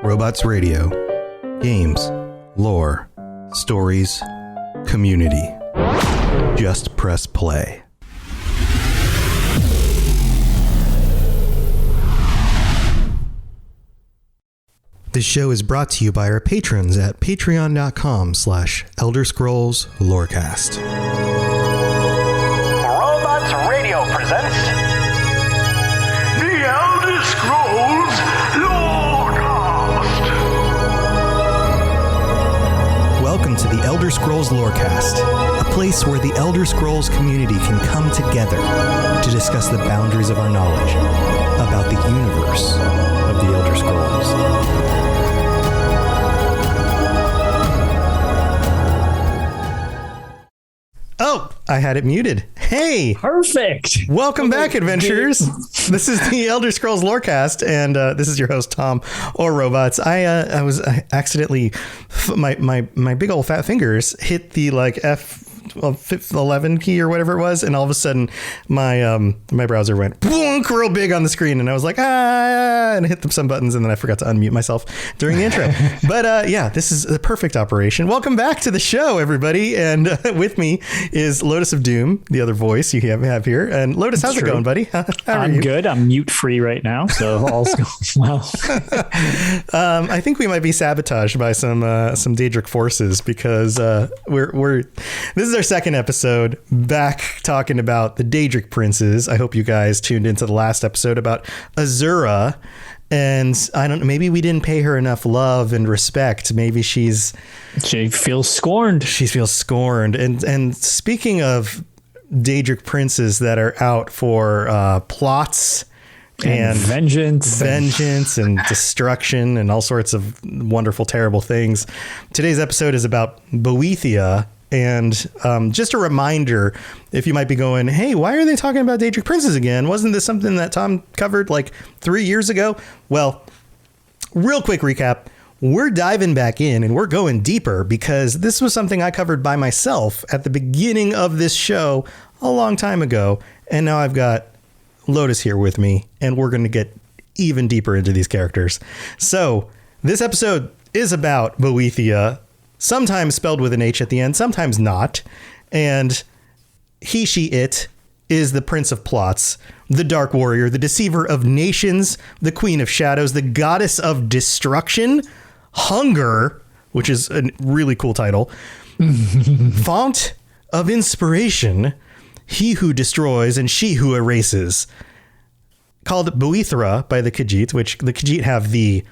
Robots Radio. Games, lore, stories, community. Just press play. This show is brought to you by our patrons at patreon.com/ElderScrollsLorecast. Robots Radio presents The Elder Scrolls Lorecast. Welcome to the Elder Scrolls Lorecast, a place where the Elder Scrolls community can come together to discuss the boundaries of our knowledge about the universe of the Elder Scrolls. Oh, I had it muted. Hey! Perfect! Welcome back, adventurers. This is the Elder Scrolls Lorecast, and this is your host, Tom, or Robots. I accidentally, my big old fat fingers hit the F11 key or whatever it was, and all of a sudden my browser went boonk real big on the screen, and I was like, and hit some buttons, and then I forgot to unmute myself during the intro. But yeah, this is the perfect operation. Welcome back to the show, everybody, and with me is Lotus of Doom, the other voice you have here. And Lotus, how's it going, buddy? How are you? I'm good. I'm mute free right now, so all's going well. I think we might be sabotaged by some Daedric forces, because this is our second episode back talking about the Daedric princes. I hope you guys tuned into the last episode about Azura, and I don't know, maybe we didn't pay her enough love and respect. Maybe she feels scorned. She feels scorned. And speaking of Daedric princes that are out for plots and vengeance and destruction and all sorts of wonderful, terrible things, today's episode is about Boethiah. And just a reminder, if you might be going, hey, why are they talking about Daedric princes again? Wasn't this something that Tom covered like 3 years ago? Well, real quick recap. We're diving back in and we're going deeper, because this was something I covered by myself at the beginning of this show a long time ago. And now I've got Lotus here with me, and we're going to get even deeper into these characters. So this episode is about Boethiah, sometimes spelled with an H at the end, sometimes not. And he, she, it is the Prince of Plots, the Dark Warrior, the Deceiver of Nations, the Queen of Shadows, the Goddess of Destruction, Hunger, which is a really cool title, Font of Inspiration, He Who Destroys and She Who Erases. Called Boethra by the Khajiit, which the Khajiit have the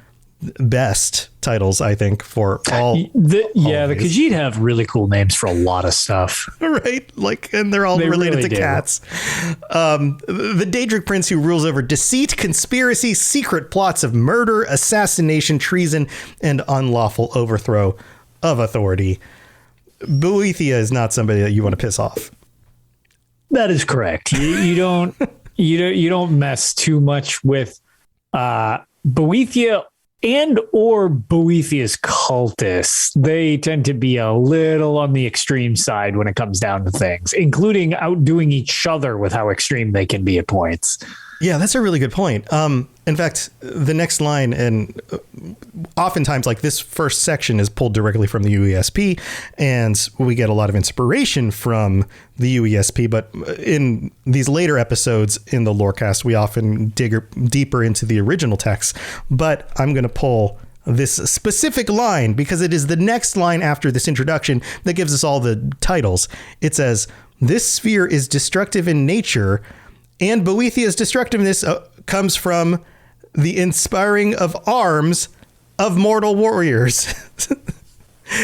best titles, I think, for all. The Khajiit have really cool names for a lot of stuff, right? And they're all related really to cats. The Daedric prince who rules over deceit, conspiracy, secret plots of murder, assassination, treason, and unlawful overthrow of authority. Boethiah is not somebody that you want to piss off. That is correct. You don't mess too much with Boethiah and or Boethiah's cultists. They tend to be a little on the extreme side when it comes down to things, including outdoing each other with how extreme they can be at points. Yeah, that's a really good point. In fact, the next line, and oftentimes like this first section is pulled directly from the UESP, and we get a lot of inspiration from the UESP. But in these later episodes in the Lorecast, we often dig deeper into the original text. But I'm going to pull this specific line because it is the next line after this introduction that gives us all the titles. It says, "This sphere is destructive in nature, and Boethiah's destructiveness comes from the inspiring of arms of mortal warriors."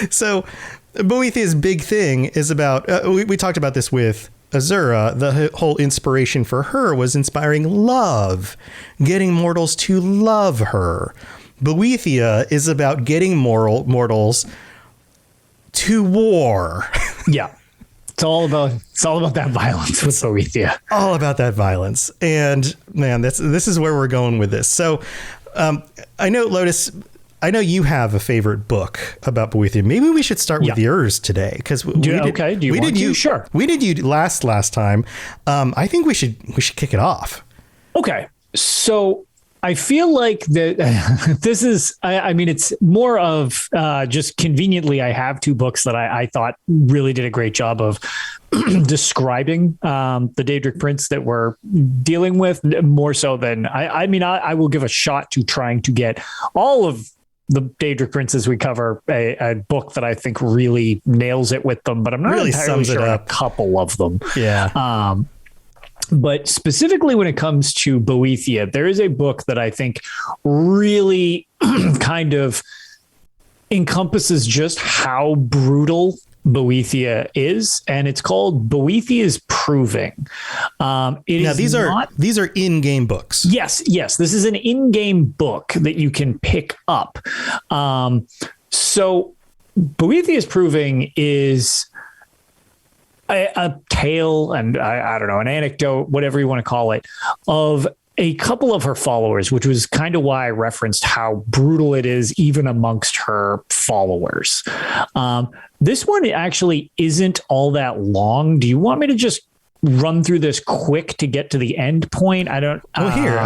So Boethiah's big thing is about, we talked about this with Azura. The whole inspiration for her was inspiring love, getting mortals to love her. Boethiah is about getting mortals to war. Yeah. It's all about that violence with Boethiah. All about that violence. And man, this is where we're going with this. So I know, Lotus, I know you have a favorite book about Boethiah. Maybe we should start with yours today, because we did Sure. We did you last time. I think we should kick it off. Okay. So I feel like that this is, I mean, it's more of just conveniently, I have two books that I thought really did a great job of describing the Daedric prince that we're dealing with, more so than, I will give a shot to trying to get all of the Daedric princes we cover a book that I think really nails it with them, but I'm not really entirely sums it sure on a up. couple of them. Yeah. But specifically when it comes to Boethiah, there is a book that I think really kind of encompasses just how brutal Boethiah is, and it's called Boethiah's Proving. These are in-game books. Yes. This is an in-game book that you can pick up. So Boethiah's Proving is a tale, and I don't know, an anecdote, whatever you want to call it, of a couple of her followers, which was kind of why I referenced how brutal it is even amongst her followers. This one actually isn't all that long. Do you want me to just run through this quick to get to the end point? I don't. Oh, here.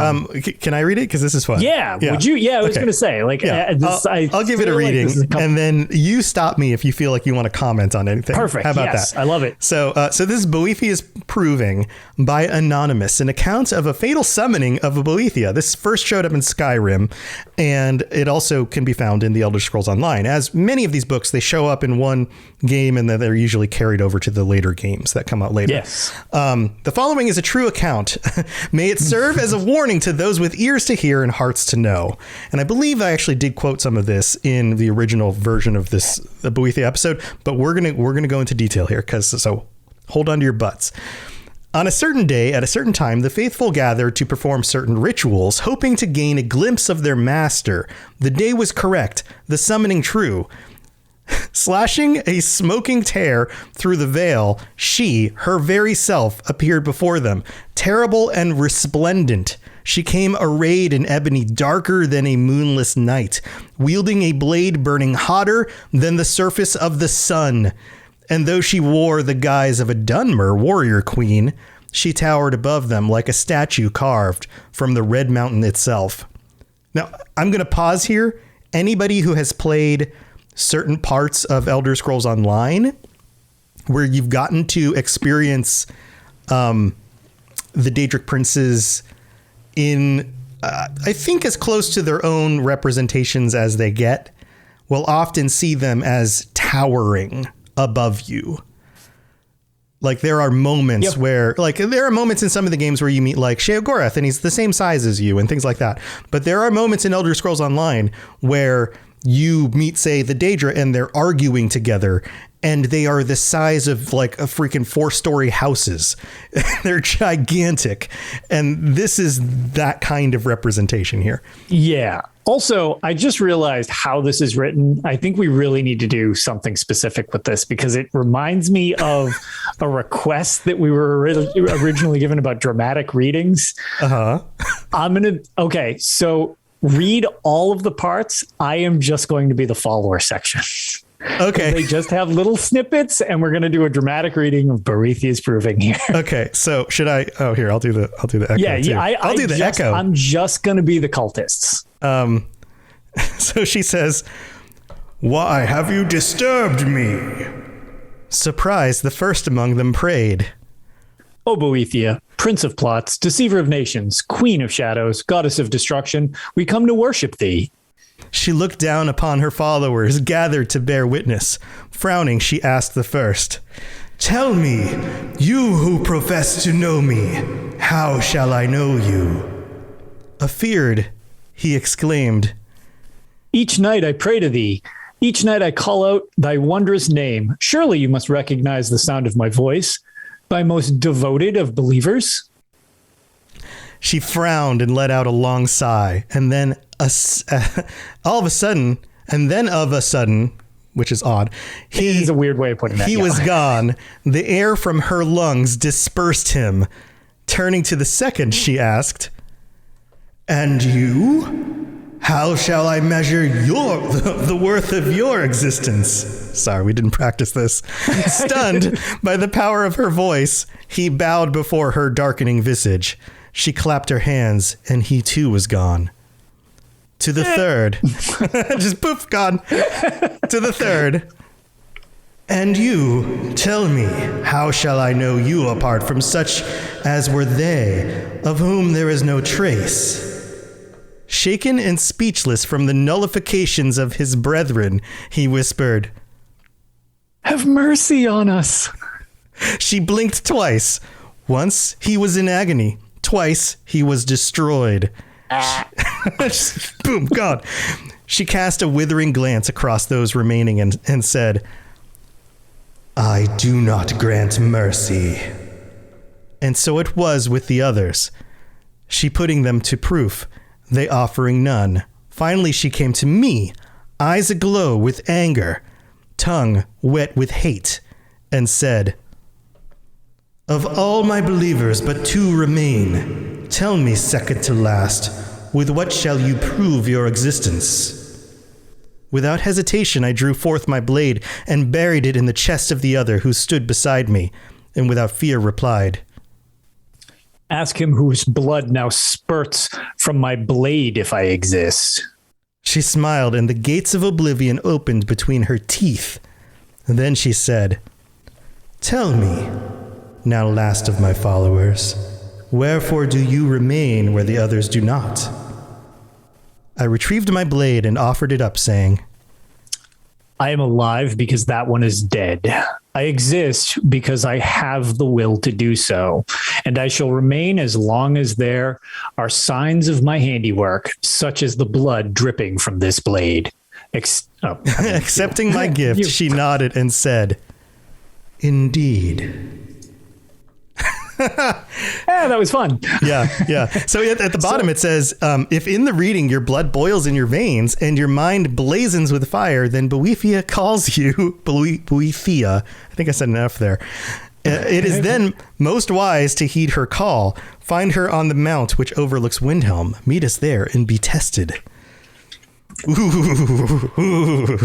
Can I read it? Because this is fun. Yeah. Would you? Yeah, I was going to say, like, I'll give it a reading, and then you stop me if you feel like you want to comment on anything. Perfect. How about that? I love it. So this is Boethiah's Proving by Anonymous, an account of a fatal summoning of a Boethiah. This first showed up in Skyrim, and it also can be found in the Elder Scrolls Online. As many of these books, they show up in one game, and then they're usually carried over to the later games that come out later. Yes. The following is a true account. May it serve as a warning to those with ears to hear and hearts to know. And I believe I actually did quote some of this in the original version of the Boethiah episode, but we're gonna go into detail here, so hold on to your butts. On a certain day, at a certain time, the faithful gathered to perform certain rituals, hoping to gain a glimpse of their master. The day was correct, the summoning true. Slashing a smoking tear through the veil, she, her very self, appeared before them, terrible and resplendent. She came arrayed in ebony darker than a moonless night, wielding a blade burning hotter than the surface of the sun. And though she wore the guise of a Dunmer warrior queen, she towered above them like a statue carved from the Red Mountain itself. Now, I'm going to pause here. Anybody who has played certain parts of Elder Scrolls Online where you've gotten to experience the Daedric princes in, I think, as close to their own representations as they get, will often see them as towering above you. Like, there are moments where, like, there are moments in some of the games where you meet, like, Sheogorath, and he's the same size as you and things like that. But there are moments in Elder Scrolls Online where you meet, say, the Daedra, and they're arguing together, and they are the size of like a freaking 4-story houses. They're gigantic. And this is that kind of representation here. Yeah. Also, I just realized how this is written. I think we really need to do something specific with this, because it reminds me of a request that we were originally given about dramatic readings. Okay, so read all of the parts. I am just going to be the follower section. Okay. They just have little snippets, and we're going to do a dramatic reading of Boethiah's Proving here. Okay. So should I? Oh, here, I'll do the echo. Yeah. I'll do the echo. I'm just going to be the cultists. So she says, "Why have you disturbed me?" Surprised, the first among them prayed. O Boethiah, Prince of Plots, Deceiver of Nations, Queen of Shadows, Goddess of Destruction, we come to worship thee. She looked down upon her followers, gathered to bear witness. Frowning, she asked the first, "Tell me, you who profess to know me, how shall I know you?" Afeared, he exclaimed, "Each night I pray to thee. Each night I call out thy wondrous name. Surely you must recognize the sound of my voice, thy most devoted of believers." She frowned and let out a long sigh, and then of a sudden, which is odd, it is a weird way of putting that. He was gone. The air from her lungs dispersed him. Turning to the second, she asked, "And you? How shall I measure the worth of your existence?" Sorry, we didn't practice this. Stunned by the power of her voice, he bowed before her darkening visage. She clapped her hands, and he too was gone. To the third. Just poof, gone. To the third. And you, tell me, how shall I know you apart from such as were they, of whom there is no trace? Shaken and speechless from the nullifications of his brethren, he whispered, Have mercy on us. She blinked twice. Once he was in agony. Twice he was destroyed. Boom, God. She cast a withering glance across those remaining and said, I do not grant mercy. And so it was with the others. She putting them to proof, they offering none. Finally she came to me, eyes aglow with anger, tongue wet with hate, and said, Of all my believers but two remain. Tell me, second to last, with what shall you prove your existence? Without hesitation I drew forth my blade and buried it in the chest of the other who stood beside me, and without fear replied, Ask him whose blood now spurts from my blade if I exist. She smiled, and the gates of oblivion opened between her teeth. And then she said, Tell me, now last of my followers, wherefore do you remain where the others do not? I retrieved my blade and offered it up, saying, I am alive because that one is dead. I exist because I have the will to do so, and I shall remain as long as there are signs of my handiwork, such as the blood dripping from this blade. Accepting my gift, she nodded and said, Indeed. Yeah, that was fun. Yeah. So at the bottom it says, if in the reading your blood boils in your veins and your mind blazons with fire, then Boethiah calls you, Boethiah, I think I said enough there. It is then most wise to heed her call. Find her on the mount which overlooks Windhelm. Meet us there and be tested. Ooh.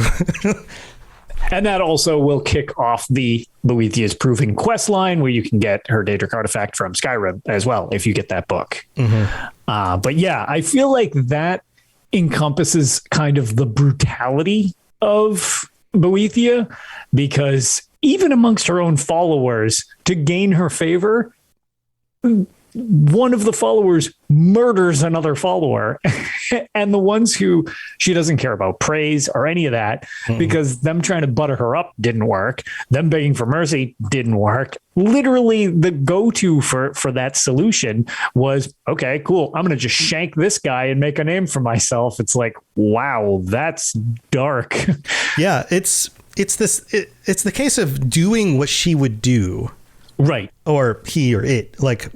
And that also will kick off the Boethiah's Proving quest line, where you can get her Daedric artifact from Skyrim as well, if you get that book. Mm-hmm. But yeah, I feel like that encompasses kind of the brutality of Boethiah, because even amongst her own followers, to gain her favor, one of the followers murders another follower. And the ones who she doesn't care about praise or any of that, because them trying to butter her up didn't work. Them begging for mercy didn't work. Literally the go-to for that solution was, okay, cool, I'm going to just shank this guy and make a name for myself. It's like, wow, that's dark. Yeah, it's the case of doing what she would do. Right. Or he or it. Like,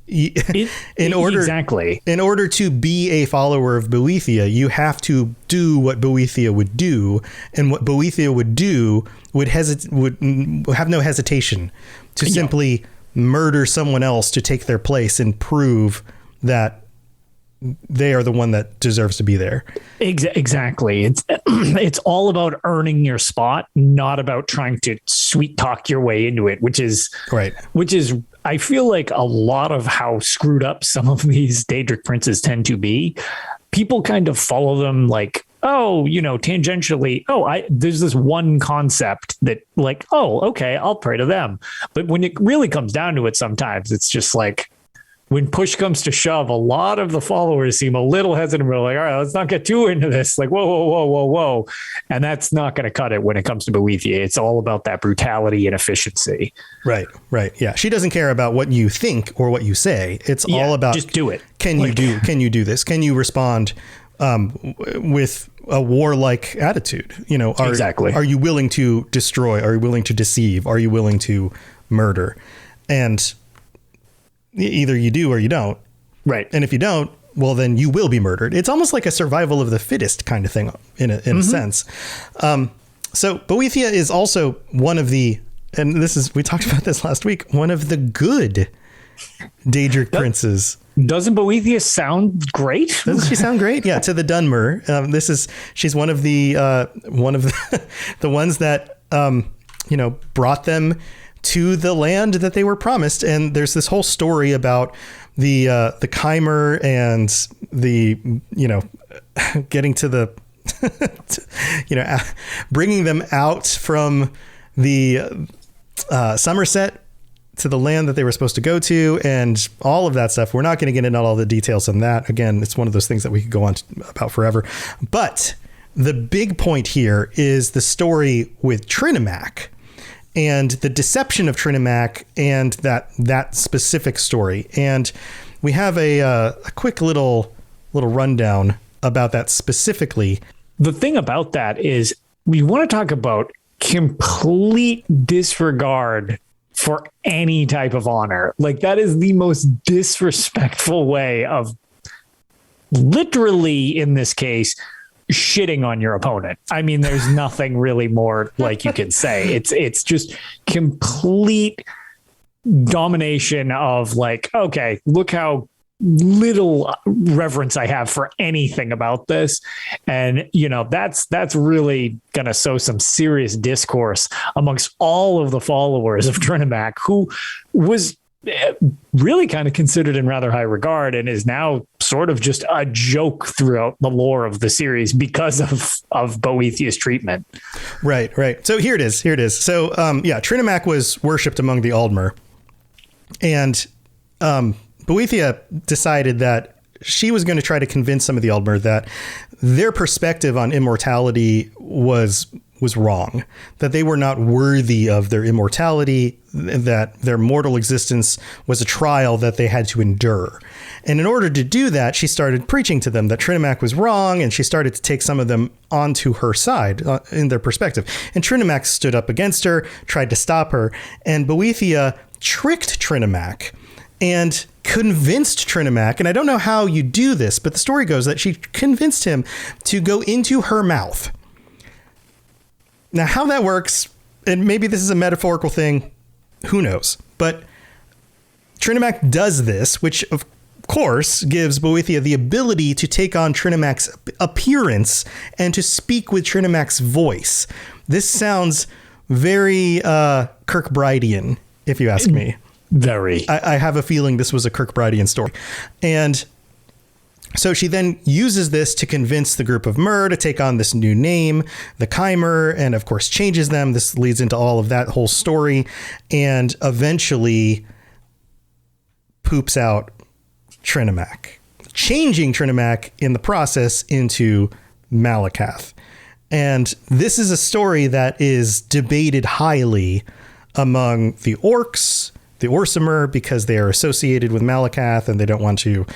in order to be a follower of Boethiah, you have to do what Boethiah would do, and what Boethiah would do would have no hesitation to simply murder someone else to take their place and prove that they are the one that deserves to be there. Exactly. It's all about earning your spot, not about trying to sweet talk your way into it, which is right. Which is, I feel like, a lot of how screwed up some of these Daedric princes tend to be. People kind of follow them like, oh, tangentially, there's this one concept that, like, oh, okay, I'll pray to them. But when it really comes down to it, sometimes it's just like, when push comes to shove, a lot of the followers seem a little hesitant. We're like, all right, let's not get too into this. Like, whoa. And that's not going to cut it when it comes to Boethiah. It's all about that brutality and efficiency. Right. Yeah. She doesn't care about what you think or what you say. It's all about, just do it. Can you do this? Can you respond with a warlike attitude? Exactly. Are you willing to destroy? Are you willing to deceive? Are you willing to murder? And either you do or you don't. Right. And if you don't, well, then you will be murdered. It's almost like a survival of the fittest kind of thing in a sense. So Boethiah is also one of the, and we talked about this last week, one of the good Daedric princes. Doesn't Boethiah sound great? Doesn't she sound great? Yeah. To the Dunmer. She's one of the the ones that, brought them to the land that they were promised. And there's this whole story about the chimer and the, getting to the, bringing them out from the Somerset to the land that they were supposed to go to, and all of that stuff. We're not going to get into all the details on that. Again, it's one of those things that we could go on about forever. But the big point here is the story with Trinimac and the deception of Trinimac and that specific story. And we have a quick little rundown about that specifically. The thing about that is we want to talk about complete disregard for any type of honor. Like, that is the most disrespectful way of, literally in this case, shitting on your opponent. I mean, there's nothing really more like you can say. It's just complete domination of like, okay, look how little reverence I have for anything about this. And, that's really going to sow some serious discourse amongst all of the followers of Trinimac, who was really kind of considered in rather high regard and is now sort of just a joke throughout the lore of the series because of Boethiah's treatment. Right. So here it is. So, Trinimac was worshipped among the Aldmer, and, Boethiah decided that she was going to try to convince some of the Aldmer that their perspective on immortality was wrong, that they were not worthy of their immortality, that their mortal existence was a trial that they had to endure. And in order to do that, she started preaching to them that Trinimac was wrong, and she started to take some of them onto her side in their perspective. And Trinimac stood up against her, tried to stop her, and Boethiah tricked Trinimac and convinced Trinimac, and I don't know how you do this, but the story goes that she convinced him to go into her mouth. Now, how that works, and maybe this is a metaphorical thing, who knows? But Trinimac does this, which of course gives Boethiah the ability to take on Trinimac's appearance and to speak with Trinimac's voice. This sounds very Kirkbridean, if you ask me. Very. I have a feeling this was a Kirkbridean story. And so she then uses this to convince the group of Myr to take on this new name, the chimer, and of course changes them. This leads into all of that whole story, and eventually poops out Trinimac, changing Trinimac in the process into Malakath. And this is a story that is debated highly among the orcs, the Orsimer, because they are associated with Malakath and they don't want to,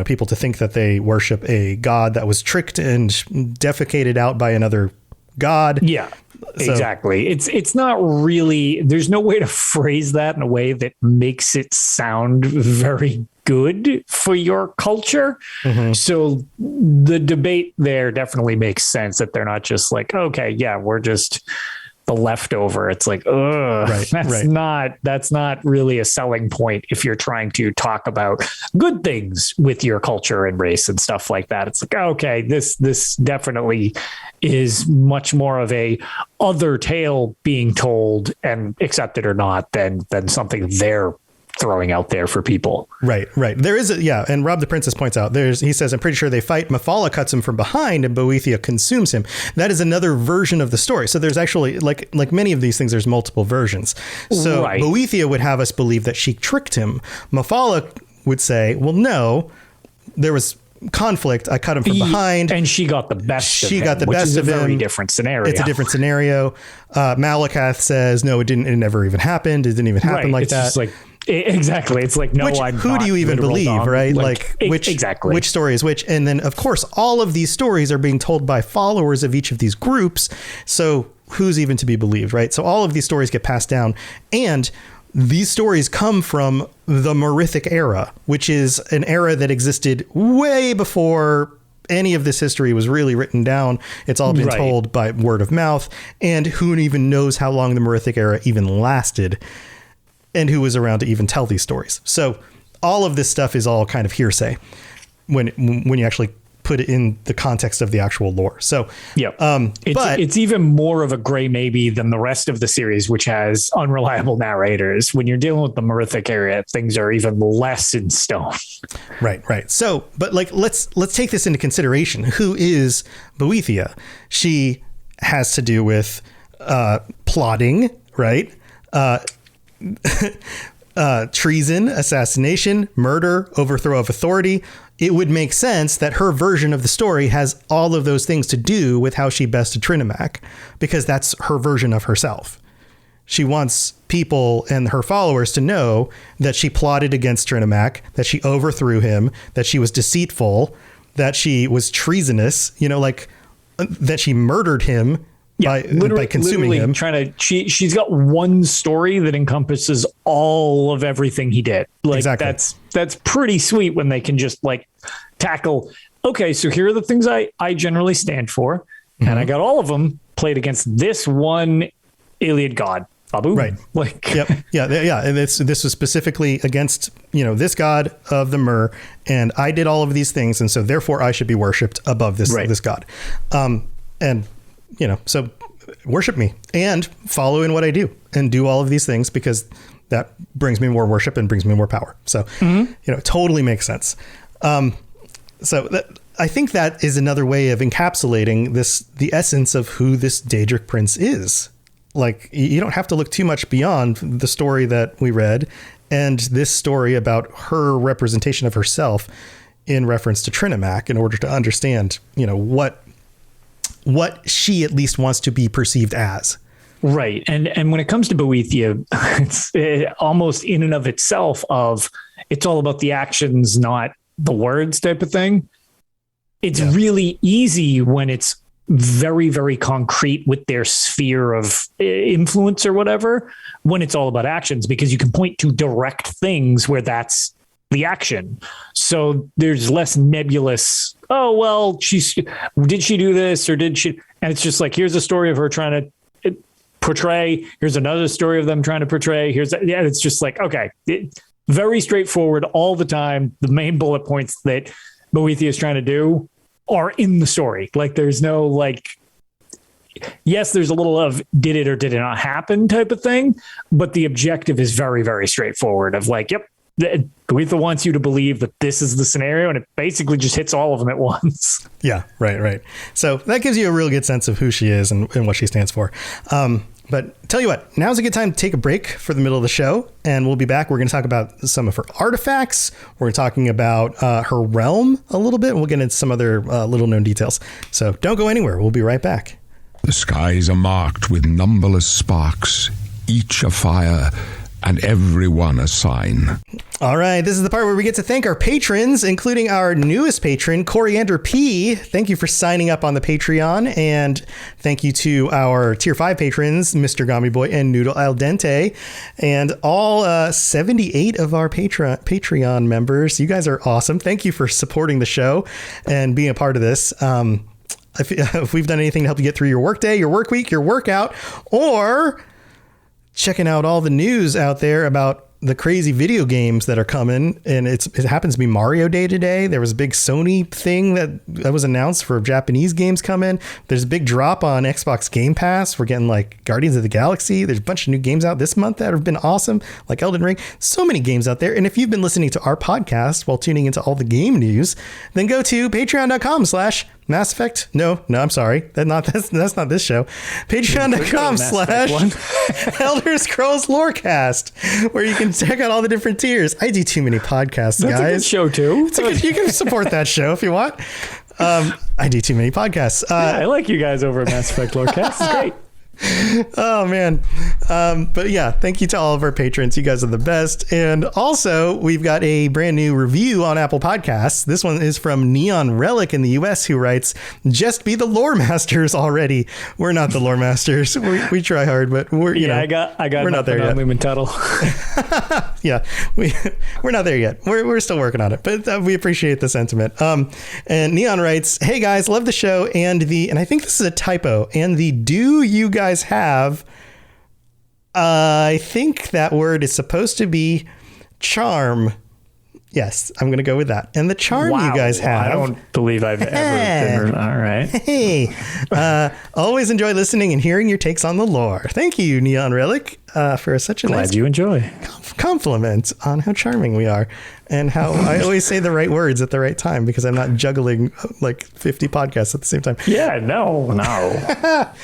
people to think that they worship a god that was tricked and defecated out by another god. Yeah, exactly. It's not really, there's no way to phrase that in a way that makes it sound very good for your culture. Mm-hmm. So the debate there definitely makes sense, that they're not just like, okay, yeah, we're just the leftover. It's like, that's not really a selling point if you're trying to talk about good things with your culture and race and stuff like that. It's like, okay, this definitely is much more of a other tale being told, and accepted or not, than something they're throwing out there for people. Right. There is and Rob the Princess points out, he says, I'm pretty sure they fight, Mephala cuts him from behind and Boethia consumes him. That is another version of the story. So there's actually, like many of these things, there's multiple versions. So Boethia would have us believe that she tricked him. Mephala would say, well, no, there was conflict. I cut him from behind, and she got the best. She got the best of him. Very different scenario. It's a different scenario. Malakath says, no, it didn't. It never even happened. It didn't even happen like that. Just like, exactly. It's like, no, who do you even believe, right? Which story is which? And then, of course, all of these stories are being told by followers of each of these groups. So who's even to be believed, right? So all of these stories get passed down, and these stories come from the Merithic era, which is an era that existed way before any of this history was really written down. It's all been told by word of mouth, and who even knows how long the Merithic era even lasted, and who was around to even tell these stories. So all of this stuff is all kind of hearsay when you actually put it in the context of the actual lore. So, yeah, it's even more of a gray maybe than the rest of the series, which has unreliable narrators. When you're dealing with the Merithic area, things are even less in stone. Right. So, but like, let's take this into consideration. Who is Boethiah? She has to do with plotting, right? Treason, assassination, murder, overthrow of authority. It would make sense that her version of the story has all of those things to do with how she bested Trinimac, because that's her version of herself. She wants people and her followers to know that she plotted against Trinimac, that she overthrew him, that she was deceitful, that she was treasonous, like that she murdered him. By consuming him. She's got one story that encompasses all of everything he did. Like, exactly. That's pretty sweet when they can just like tackle. Okay, so here are the things I generally stand for, and I got all of them played against this one Iliad god. Babu. Right. Like. Yep. Yeah. And this was specifically against this god of the Mer, and I did all of these things, and so therefore I should be worshipped above this god. So worship me and follow in what I do and do all of these things, because that brings me more worship and brings me more power. So, it totally makes sense. I think that is another way of encapsulating the essence of who this Daedric prince is. Like, you don't have to look too much beyond the story that we read and this story about her representation of herself in reference to Trinimac in order to understand, what she at least wants to be perceived as. Right. And when it comes to Boethiah, it's almost in and of itself it's all about the actions, not the words type of thing. It's really easy when it's very, very concrete with their sphere of influence or whatever, when it's all about actions, because you can point to direct things where that's the action. So there's less nebulous, oh, well, did she do this or did she? And it's just like, here's a story of her trying to portray. Here's another story of them trying to portray. It's just like, okay, very straightforward all the time. The main bullet points that Boethiah is trying to do are in the story. Like, there's no like, yes, there's a little of did it or did it not happen type of thing, but the objective is very, very straightforward of like, yep, Boethiah wants you to believe that this is the scenario, and it basically just hits all of them at once. Yeah, right. So that gives you a real good sense of who she is and what she stands for. But tell you what, now's a good time to take a break for the middle of the show, and we'll be back. We're going to talk about some of her artifacts. We're talking about her realm a little bit, and we'll get into some other little known details. So don't go anywhere. We'll be right back. The skies are marked with numberless sparks, each a fire, and every one a sign. All right, this is the part where we get to thank our patrons, including our newest patron, Coriander P. Thank you for signing up on the Patreon, and thank you to our Tier 5 patrons, Mr. Gummy Boy and Noodle Al Dente, and all 78 of our Patreon members. You guys are awesome. Thank you for supporting the show and being a part of this. If we've done anything to help you get through your workday, your work week, your workout, or checking out all the news out there about the crazy video games that are coming, and it happens to be Mario Day today. There was a big Sony thing that was announced for Japanese games coming. There's a big drop on Xbox Game Pass. We're getting like Guardians of the Galaxy. There's a bunch of new games out this month that have been awesome, like Elden Ring. So many games out there. And if you've been listening to our podcast while tuning into all the game news, then go to patreon.com/Mass Effect. No, I'm sorry. That's not this show. Patreon.com/Elder Scrolls Lorecast, where you can check out all the different tiers. I do too many podcasts, guys. That's a good show too. You can support that show if you want. I do too many podcasts. I like you guys over at Mass Effect Lorecast. It's great. Oh man. But yeah, thank you to all of our patrons. You guys are the best. And also we've got a brand new review on Apple Podcasts. This one is from Neon Relic in the US, who writes, "Just be the lore masters already." We're not the lore masters. We try hard, but we're I got we're not there yet. Lumen Tuttle. Yeah, we're not there yet. We're still working on it, but we appreciate the sentiment. And Neon writes, "Hey guys, love the show and I think this is a typo, and do you guys have, I think that word is supposed to be charm. Yes, I'm going to go with that. And the charm you guys have. I don't believe I've ever been. All right. Hey, always enjoy listening and hearing your takes on the lore. Thank you, Neon Relic, for such a Glad you enjoy. compliment on how charming we are and how I always say the right words at the right time because I'm not juggling like 50 podcasts at the same time. Yeah, no.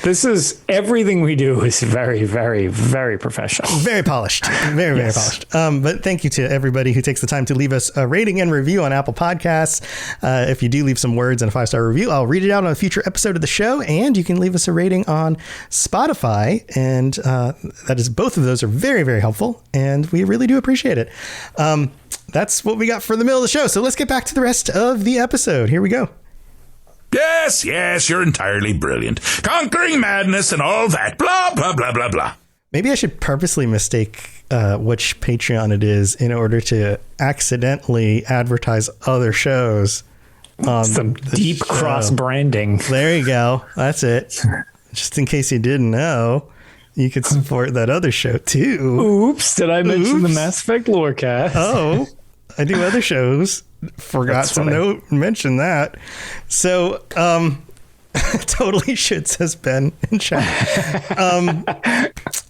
This is everything we do is very, very, very professional. Very polished. Very polished. But thank you to everybody who takes the time to leave us a rating and review on Apple Podcasts. If you do leave some words and a 5-star review, I'll read it out on a future episode of the show. And you can leave us a rating on Spotify. And that is, both of those are very, very helpful. And we really do appreciate it. That's what we got for the middle of the show. So let's get back to the rest of the episode. Here we go. Yes, you're entirely brilliant. Conquering madness and all that. Blah, blah, blah, blah, blah. Maybe I should purposely mistake which Patreon it is in order to accidentally advertise other shows. Some deep cross branding. There you go. That's it. Just in case you didn't know, you could support that other show too. Oops. Did I mention the Mass Effect Lorecast? Oh, I do other shows. Forgot to mention that. So, totally shit, says Ben in chat.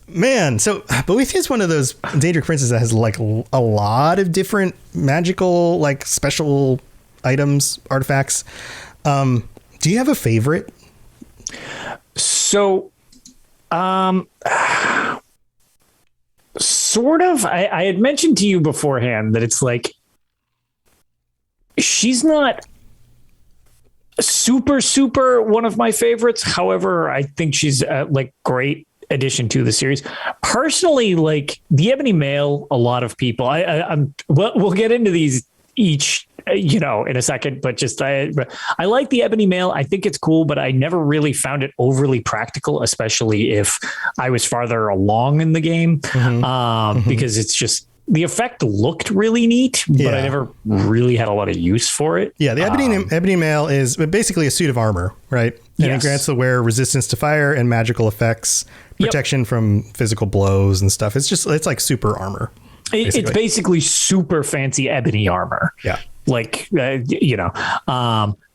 Man, so Boethiah is one of those Daedric princes that has like a lot of different magical, like special items, artifacts. Do you have a favorite? So, sort of. I had mentioned to you beforehand that it's like she's not super one of my favorites. However, I think she's like great addition to the series. Personally, like the Ebony Mail, a lot of people. We'll get into these each, in a second. But just I like the Ebony Mail. I think it's cool, but I never really found it overly practical, especially if I was farther along in the game, because it's just. The effect looked really neat, but I never really had a lot of use for it. Yeah, the Ebony Mail is basically a suit of armor, right? And it grants the wearer resistance to fire and magical effects, protection from physical blows and stuff. It's like super armor. It's basically super fancy ebony armor. Yeah.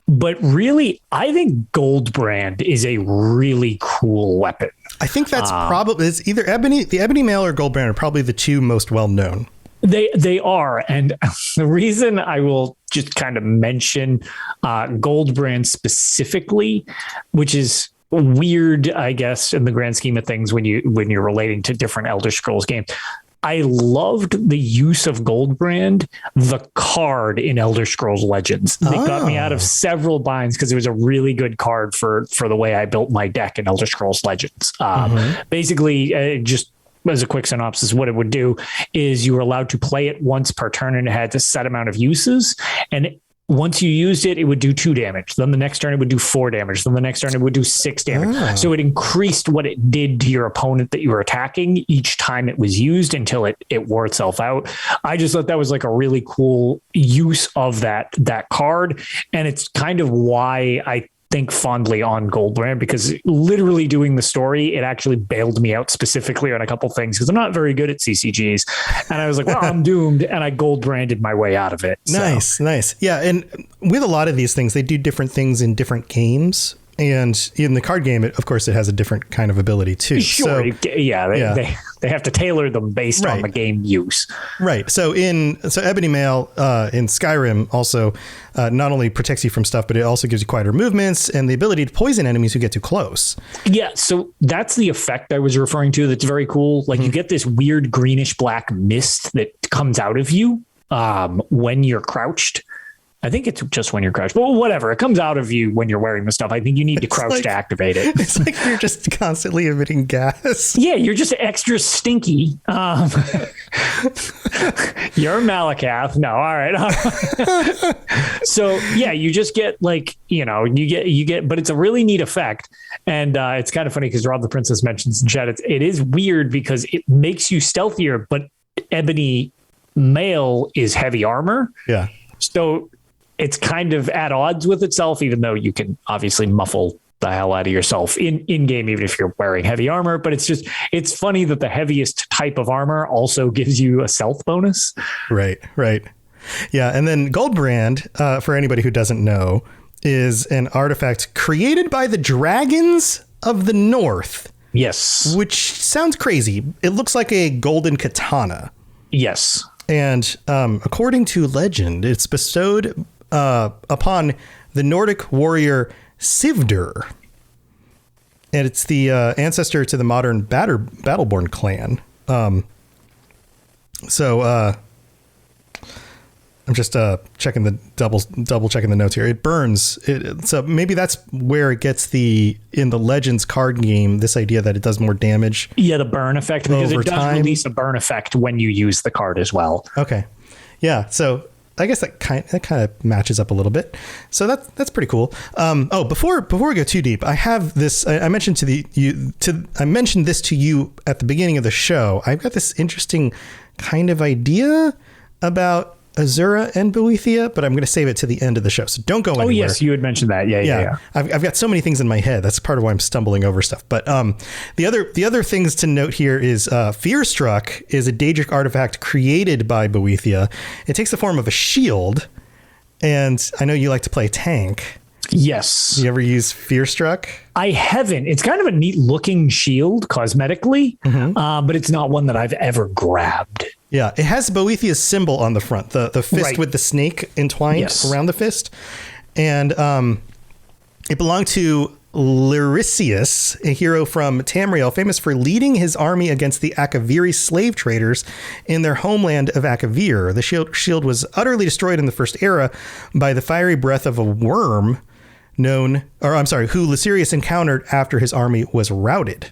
But really, I think Goldbrand is a really cool weapon. I think that's probably it's either the Ebony Mail or Goldbrand are probably the two most well known. They are. And the reason I will just kind of mention Goldbrand specifically, which is weird, I guess, in the grand scheme of things when you're relating to different Elder Scrolls games. I loved the use of Goldbrand, the card in Elder Scrolls Legends. It got me out of several binds because it was a really good card for the way I built my deck in Elder Scrolls Legends. Basically, just as a quick synopsis, what it would do is you were allowed to play it once per turn and it had a set amount of uses. And once you used it, it would do 2 damage. Then the next turn it would do 4 damage. Then the next turn it would do 6 damage. So it increased what it did to your opponent that you were attacking each time it was used until it wore itself out. I just thought that was like a really cool use of that card. And it's kind of why I think fondly on Goldbrand, because literally doing the story, it actually bailed me out specifically on a couple things because I'm not very good at CCGs. And I was like, well, I'm doomed. And I Goldbranded my way out of it. Nice. Yeah. And with a lot of these things, they do different things in different games. And in the card game, of course, it has a different kind of ability too. Sure. They have to tailor them based on the game use. Right. So Ebony Mail in Skyrim also not only protects you from stuff, but it also gives you quieter movements and the ability to poison enemies who get too close. Yeah. So that's the effect I was referring to. That's very cool. Like you get this weird greenish black mist that comes out of you when you're crouched. I think it's just when you're crouched, but whatever. It comes out of you when you're wearing the stuff. I think you need to crouch to activate it. It's like you're just constantly emitting gas. Yeah, you're just extra stinky. You're Malakath. No, all right. So yeah, you just get like, you get, but it's a really neat effect. And it's kind of funny because Rob the Princess mentions in chat, it is weird because it makes you stealthier, but Ebony Mail is heavy armor. Yeah. So it's kind of at odds with itself, even though you can obviously muffle the hell out of yourself in game, even if you're wearing heavy armor. But it's funny that the heaviest type of armor also gives you a stealth bonus. Right. Yeah, and then Goldbrand, for anybody who doesn't know, is an artifact created by the dragons of the North. Yes. Which sounds crazy. It looks like a golden katana. Yes. And according to legend, it's bestowed upon the Nordic warrior Sivdir. And it's the ancestor to the modern Battleborn clan. So I'm just checking the double checking the notes here. It burns. So maybe that's where it gets in the Legends card game, this idea that it does more damage. Yeah, the burn effect, because it does release a burn effect when you use the card as well. Okay. Yeah. So I guess that kind of matches up a little bit. So that's pretty cool. Before we go too deep, I have this. I mentioned I mentioned this to you at the beginning of the show. I've got this interesting kind of idea about Azura and Boethia, but I'm going to save it to the end of the show. So don't go anywhere. Oh yes, you had mentioned that. Yeah. I've got so many things in my head. That's part of why I'm stumbling over stuff. But the other things to note here is Fearstruck is a Daedric artifact created by Boethia. It takes the form of a shield, and I know you like to play tank. Yes. You ever use Fearstruck? I haven't. It's kind of a neat looking shield cosmetically, but it's not one that I've ever grabbed. Yeah, it has Boethia's symbol on the front, the fist with the snake entwined around the fist. And it belonged to Lyrisius, a hero from Tamriel, famous for leading his army against the Akaviri slave traders in their homeland of Akavir. The shield was utterly destroyed in the First Era by the fiery breath of a worm who Lysirius encountered after his army was routed.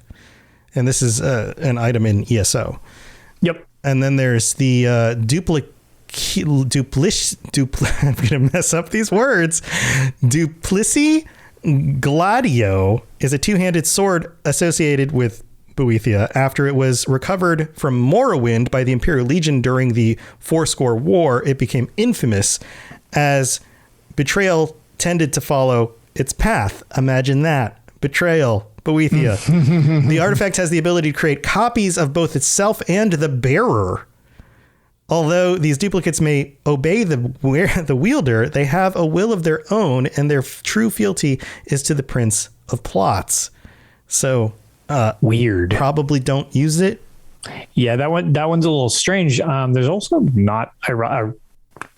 And this is an item in ESO. Yep. And then there's the I'm going to mess up these words. Duplici Gladio is a two-handed sword associated with Boethia after it was recovered from Morrowind by the Imperial Legion during the Fourscore War. It became infamous as betrayal tended to follow its path. Imagine that. Betrayal. Boethia. The artifact has the ability to create copies of both itself and the bearer. Although these duplicates may obey the wielder, they have a will of their own, and their true fealty is to the Prince of Plots. So weird. Probably don't use it. Yeah, that one's a little strange. There's also not. I'm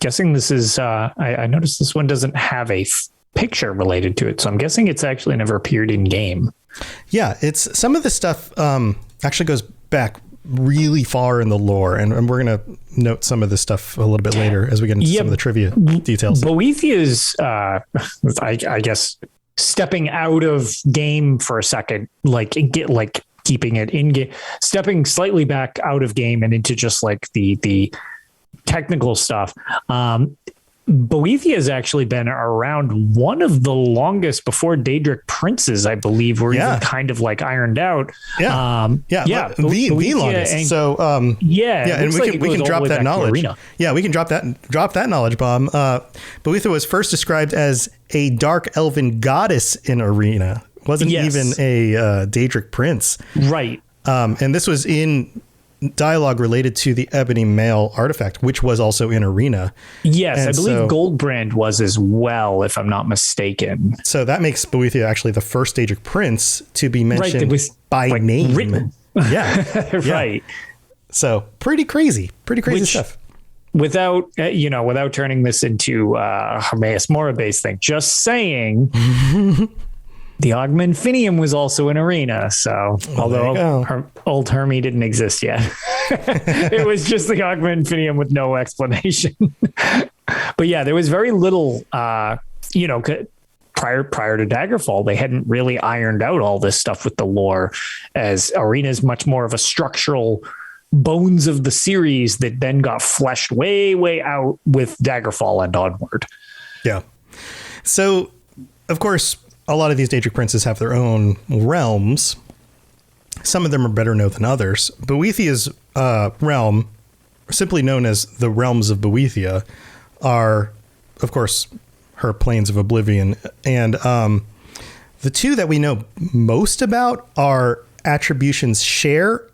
guessing this is. I noticed this one doesn't have a picture related to it, so I'm guessing it's actually never appeared in game. Yeah, it's some of the stuff actually goes back really far in the lore, and we're going to note some of this stuff a little bit later as we get into some of the trivia details. Boethia's, I guess, stepping out of game for a second, keeping it in game, stepping slightly back out of game and into just like the technical stuff. Boethia has actually been around one of the longest before Daedric princes, I believe, were even kind of like ironed out. The longest. And we can drop that knowledge. Yeah, we can drop that knowledge bomb. Boethia was first described as a dark elven goddess in Arena. Wasn't even a Daedric prince. Right. And this was in dialogue related to the Ebony Mail artifact, which was also in Arena. Yes, and I believe Goldbrand was as well, if I'm not mistaken. So that makes Boethia actually the first Daedric prince to be mentioned by name. Written. Yeah. Right. So pretty crazy stuff. Without turning this into a Hermaeus Mora-based thing, just saying... The Augmentinium was also in Arena, so although old Hermie didn't exist yet, it was just the Augmentinium with no explanation. But yeah, there was very little, prior to Daggerfall, they hadn't really ironed out all this stuff with the lore, as Arena is much more of a structural bones of the series that then got fleshed way out with Daggerfall and onward. Yeah. So, of course, a lot of these Daedric princes have their own realms. Some of them are better known than others. Boethia's realm, simply known as the Realms of Boethia, are, of course, her Plains of Oblivion. And the two that we know most about are Attribution's Share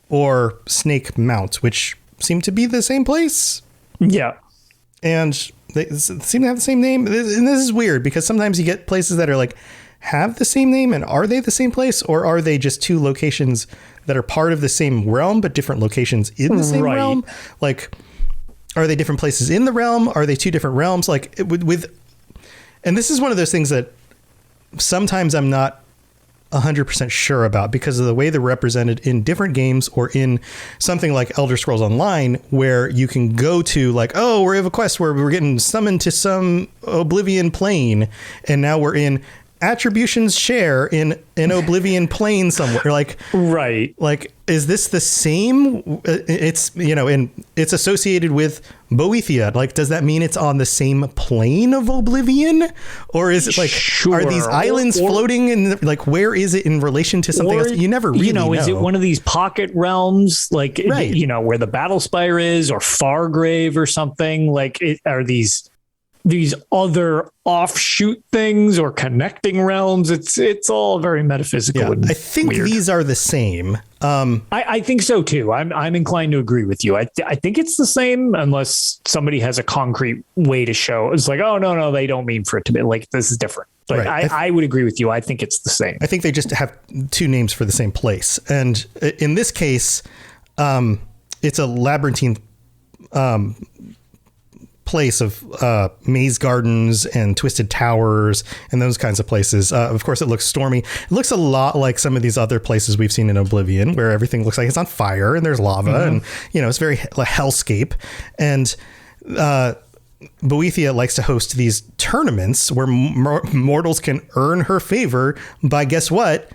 or Snake Mount, which seem to be the same place. Yeah. And they seem to have the same name. And this is weird because sometimes you get places that are like have the same name, and are they the same place, or are they just two locations that are part of the same realm but different locations in the same realm? Like, are they different places in the realm? Are they two different realms? Like and this is one of those things that sometimes I'm not 100% sure about because of the way they're represented in different games, or in something like Elder Scrolls Online, where you can go to like, oh, we have a quest where we're getting summoned to some Oblivion plane, and now we're in Attributions Share in an Oblivion plane somewhere. Like, right. Like, is this the same? It's, and it's associated with Boethia. Like, does that mean it's on the same plane of Oblivion? Or is it like, are these islands floating in, like, where is it in relation to something else? You never really know. Is it one of these pocket realms, like, where the Battle Spire is, or Fargrave or something? Like, are these other offshoot things or connecting realms? It's all very metaphysical. Yeah, and I think weird. These are the same. I think so too. I'm inclined to agree with you. I think it's the same unless somebody has a concrete way to show. It's like, oh no, they don't mean for it to be like, this is different. But right. I would agree with you. I think it's the same. I think they just have two names for the same place. And in this case, it's a labyrinthine place of maze gardens and twisted towers and those kinds of places. Of course, it looks stormy. It looks a lot like some of these other places we've seen in Oblivion, where everything looks like it's on fire and there's lava, and it's very hellscape. And Boethia likes to host these tournaments where mortals can earn her favor by, guess what?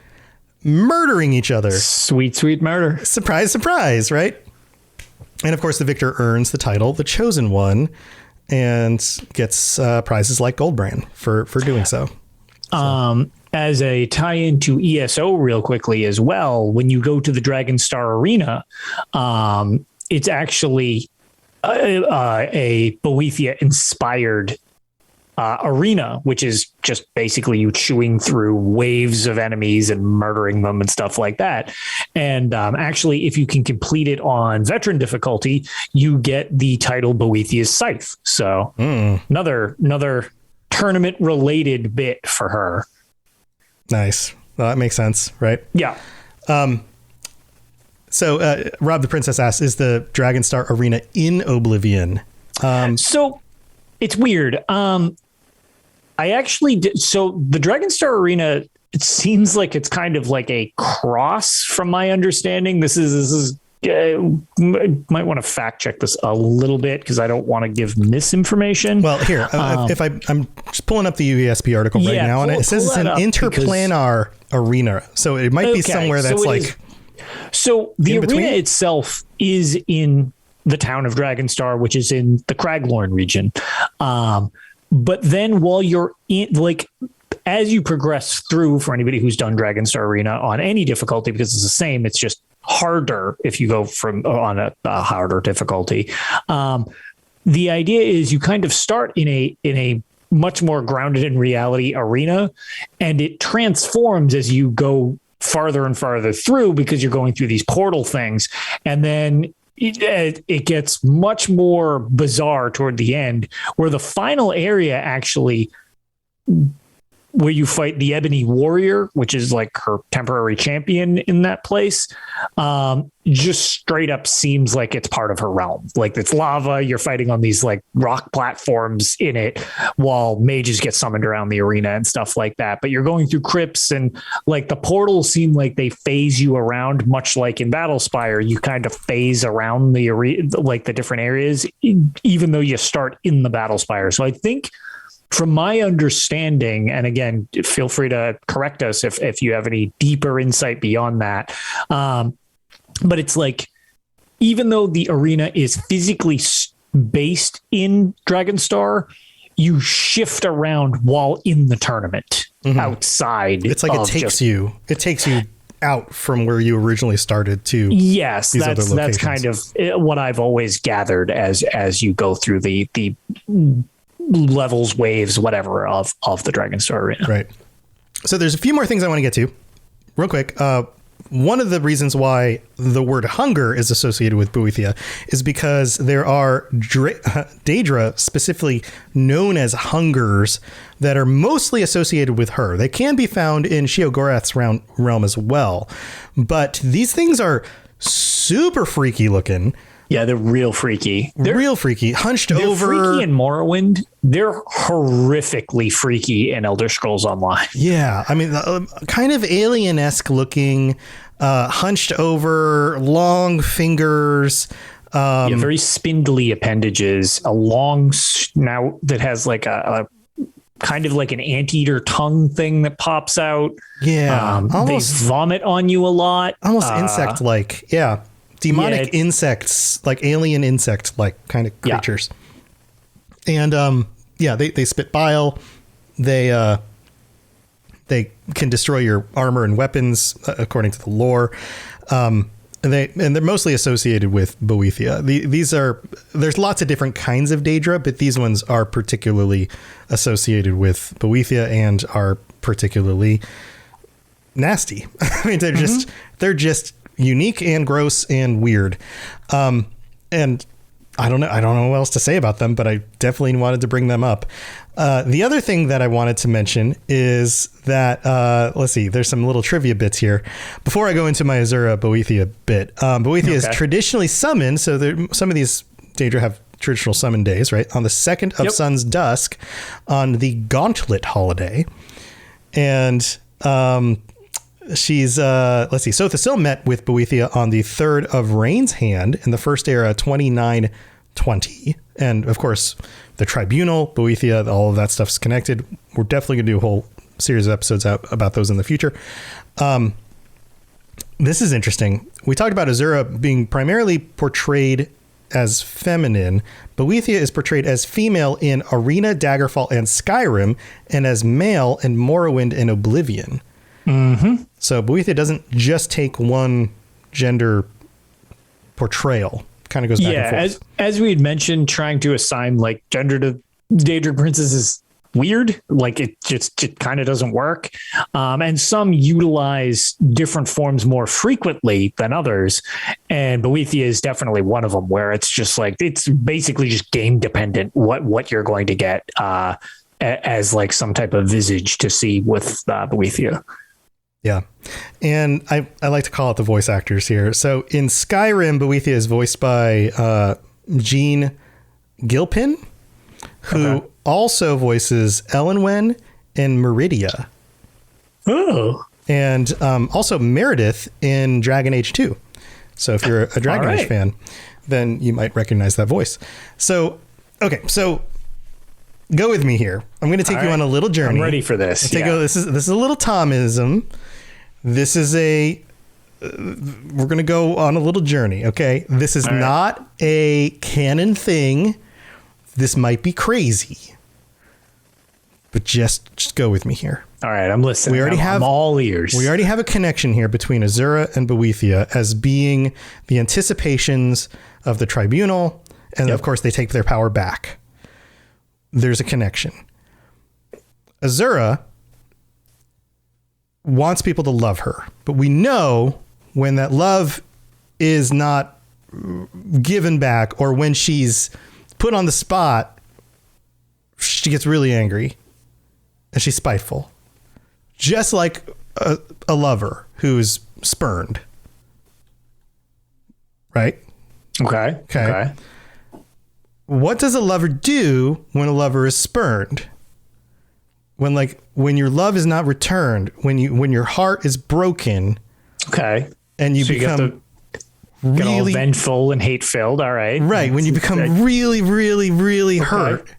Murdering each other. Sweet, sweet murder. Surprise, surprise, right? And of course, the victor earns the title, the Chosen One, and gets prizes like Goldbrand for doing so. As a tie-in to ESO real quickly as well, when you go to the Dragonstar Arena, it's actually a Boethia-inspired arena, which is just basically you chewing through waves of enemies and murdering them and stuff like that. And actually, if you can complete it on veteran difficulty, you get the title Boethia's Scythe. So another tournament related bit for her. Nice. Well, that makes sense, right? Yeah. So Rob the Princess asks, is the Dragonstar Arena in Oblivion? So it's weird. I actually did. So the Dragonstar Arena, it seems like it's kind of like a cross from my understanding. This is might want to fact check this a little bit because I don't want to give misinformation. Well, here, if I'm just pulling up the UESP article right now, and it says it's an interplanar arena. So it might be somewhere that's so the arena itself is in the town of Dragonstar, which is in the Craglorn region. But then while you're in, like, as you progress through, for anybody who's done Dragonstar Arena on any difficulty, because it's the same, it's just harder if you go from on a harder difficulty. The idea is you kind of start in a much more grounded in reality arena, and it transforms as you go farther and farther through because you're going through these portal things, and then it gets much more bizarre toward the end, where the final area actually, where you fight the Ebony Warrior, which is like her temporary champion in that place, just straight up seems like it's part of her realm. Like, it's lava. You're fighting on these like rock platforms in it while mages get summoned around the arena and stuff like that. But you're going through crypts, and like the portals seem like they phase you around, much like in Battlespire. You kind of phase around the arena, like the different areas, even though you start in the Battlespire. So I think, from my understanding, and again, feel free to correct us if you have any deeper insight beyond that. But it's like, even though the arena is physically based in Dragonstar, you shift around while in the tournament outside. It's like it takes you out from where you originally started to. Yes, that's kind of what I've always gathered as you go through the levels, waves, whatever of the Dragonstar Arena. Right. So there's a few more things I want to get to real quick. one of the reasons why the word hunger is associated with Boethia is because there are Daedra specifically known as hungers that are mostly associated with her. They can be found in Sheogorath's realm as well. But these things are super freaky looking. Yeah, they're real freaky. They're real freaky. Hunched they're over. Freaky in Morrowind. They're horrifically freaky in Elder Scrolls Online. Yeah. I mean, kind of alien-esque looking, hunched over, long fingers. Very spindly appendages, a long snout that has like a kind of like an anteater tongue thing that pops out. Yeah. Almost, they vomit on you a lot. Almost insect-like. Yeah. Demonic insects, like alien insect-like kind of creatures. Yeah. And they spit bile. They can destroy your armor and weapons according to the lore. And they're mostly associated with Boethia. There's lots of different kinds of Daedra, but these ones are particularly associated with Boethia and are particularly nasty. I mean, they're just unique and gross and weird. And I don't know what else to say about them, but I definitely wanted to bring them up. The other thing that I wanted to mention is that, let's see, there's some little trivia bits here. Before I go into my Azura Boethia bit, Boethia is traditionally summoned. So some of these Daedra have traditional summon days, right? On the 2nd of Sun's Dusk on the Gauntlet holiday. And, she's, let's see, Sothasil met with Boethia on the 3rd of Rain's Hand in the First Era 2920. And of course, the Tribunal, Boethia, all of that stuff's connected. We're definitely going to do a whole series of episodes about those in the future. This is interesting. We talked about Azura being primarily portrayed as feminine. Boethia is portrayed as female in Arena, Daggerfall, and Skyrim, and as male in Morrowind and Oblivion. Mm-hmm. So Boethia doesn't just take one gender portrayal. Kind of goes back and forth. As we had mentioned, trying to assign like gender to Daedric princes is weird. Like it kind of doesn't work. And some utilize different forms more frequently than others. And Boethia is definitely one of them, where it's just like, it's basically just game dependent what you're going to get as like some type of visage to see with Boethia. Yeah. And I like to call it the voice actors here. So in Skyrim, Boethia is voiced by Gene Gilpin, who also voices Elenwen and Meridia. Oh. And also Meredith in Dragon Age 2. So if you're a Dragon Age fan, then you might recognize that voice. So, okay. So go with me here. I'm going to take you on a little journey. I'm ready for this. This is a little Tomism. This is we're going to go on a little journey. Okay. This is not a canon thing. This might be crazy, but just go with me here. All right. I'm listening. I'm all ears. We already have a connection here between Azura and Boethia as being the anticipations of the Tribunal. And of course they take their power back. There's a connection. Azura wants people to love her, but we know when that love is not given back, or when she's put on the spot, she gets really angry and she's spiteful, just like a lover who's spurned. Right? Okay. What does a lover do when a lover is spurned? When your love is not returned, when your heart is broken. Okay. And you become really all vengeful and hate filled. All right. Right. When you become really, really, really hurt.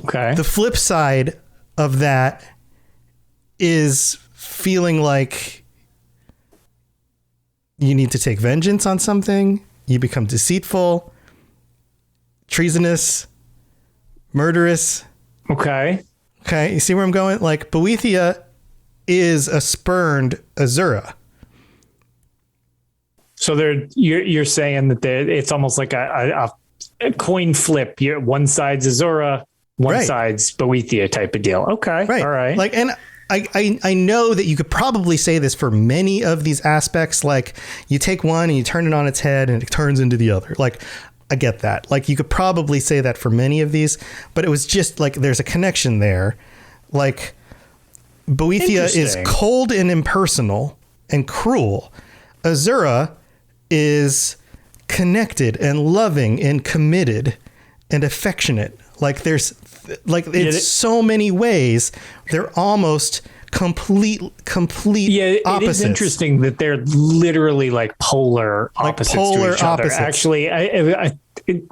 Okay. The flip side of that is feeling like you need to take vengeance on something. You become deceitful, treasonous, murderous. Okay. You see where I'm going? Like, Boethia is a spurned Azura. So you're saying that it's almost like a coin flip. One side's Azura, one side's Boethia type of deal. Okay. Right. All right. Like, and I know that you could probably say this for many of these aspects. Like, you take one and you turn it on its head and it turns into the other. Like, I get that. Like, you could probably say that for many of these, but it was just like, there's a connection there. Like, Boethia is cold and impersonal and cruel. Azura is connected and loving and committed and affectionate. Like, there's like, it's so many ways they're almost complete opposites. It is interesting that they're literally like polar opposites to each other. Actually,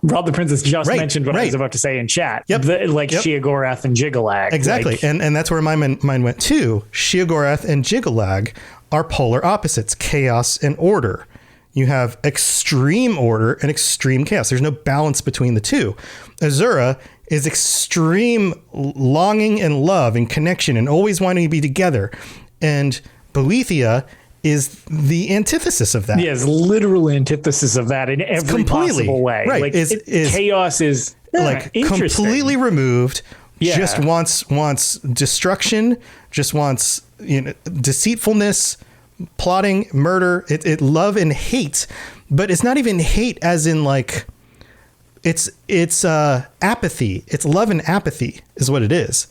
Rob the Princess just mentioned what I was about to say in chat. Sheogorath and Jiggalag. Exactly. And that's where my mind went too. Sheogorath and Jiggalag are polar opposites, chaos and order. You have extreme order and extreme chaos. There's no balance between the two. Azura is extreme longing and love and connection and always wanting to be together. And Boethia is the antithesis of that. Yeah, it's literal antithesis of that in every possible way. Right. Like, chaos is like completely removed. Yeah. Just wants destruction. Just wants deceitfulness, plotting, murder. It love and hate, but it's not even hate as in like. It's apathy. It's love and apathy is what it is.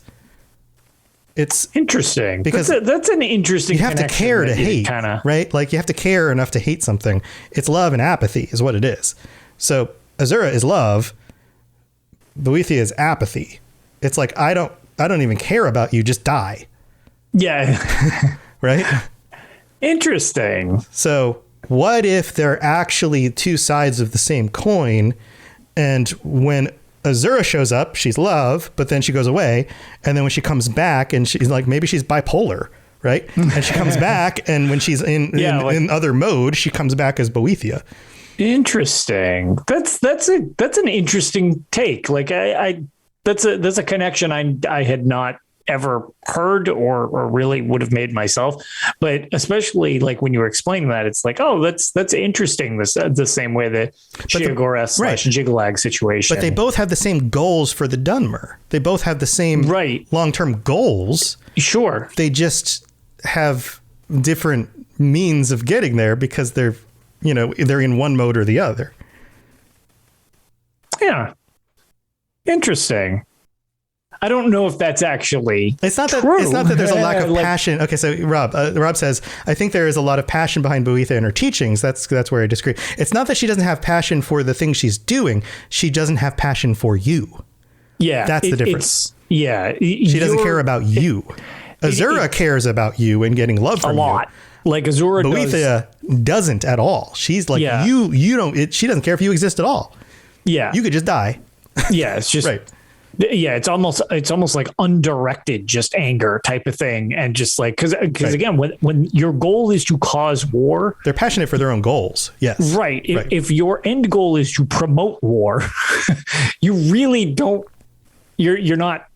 It's interesting because that's an interesting. You have to care to hate, right? Like, you have to care enough to hate something. It's love and apathy is what it is. So Azura is love. Boethia is apathy. It's like, I don't even care about you. Just die. Yeah. Right. Interesting. So what if they're actually two sides of the same coin? And when Azura shows up, she's love, but then she goes away. And then when she comes back, and she's like, maybe she's bipolar, right? And she comes back, and when she's in other mode, she comes back as Boethia. Interesting. That's an interesting take. Like, that's a connection I had not ever heard or really would have made myself, but especially like when you were explaining that, it's like, oh, that's interesting. The same way that Sheogorath / Jiggalag situation. But they both have the same goals for the Dunmer. They both have the same long-term goals. Sure. They just have different means of getting there because they're in one mode or the other. Yeah. Interesting. I don't know if that's actually It's not that there's a lack of passion. Okay, so Rob says, I think there is a lot of passion behind Boethia and her teachings. That's where I disagree. It's not that she doesn't have passion for the things she's doing. She doesn't have passion for you. Yeah. That's the difference. She doesn't care about you. Azura cares about you and getting love from you. A lot. Like Azura Boethia doesn't at all. She's like, you don't, she doesn't care if you exist at all. Yeah. You could just die. Yeah, it's just... Right. Yeah, it's almost like undirected, just anger type of thing, and just like because again, when your goal is to cause war, they're passionate for their own goals. Yes, right. If your end goal is to promote war, you really don't. You're not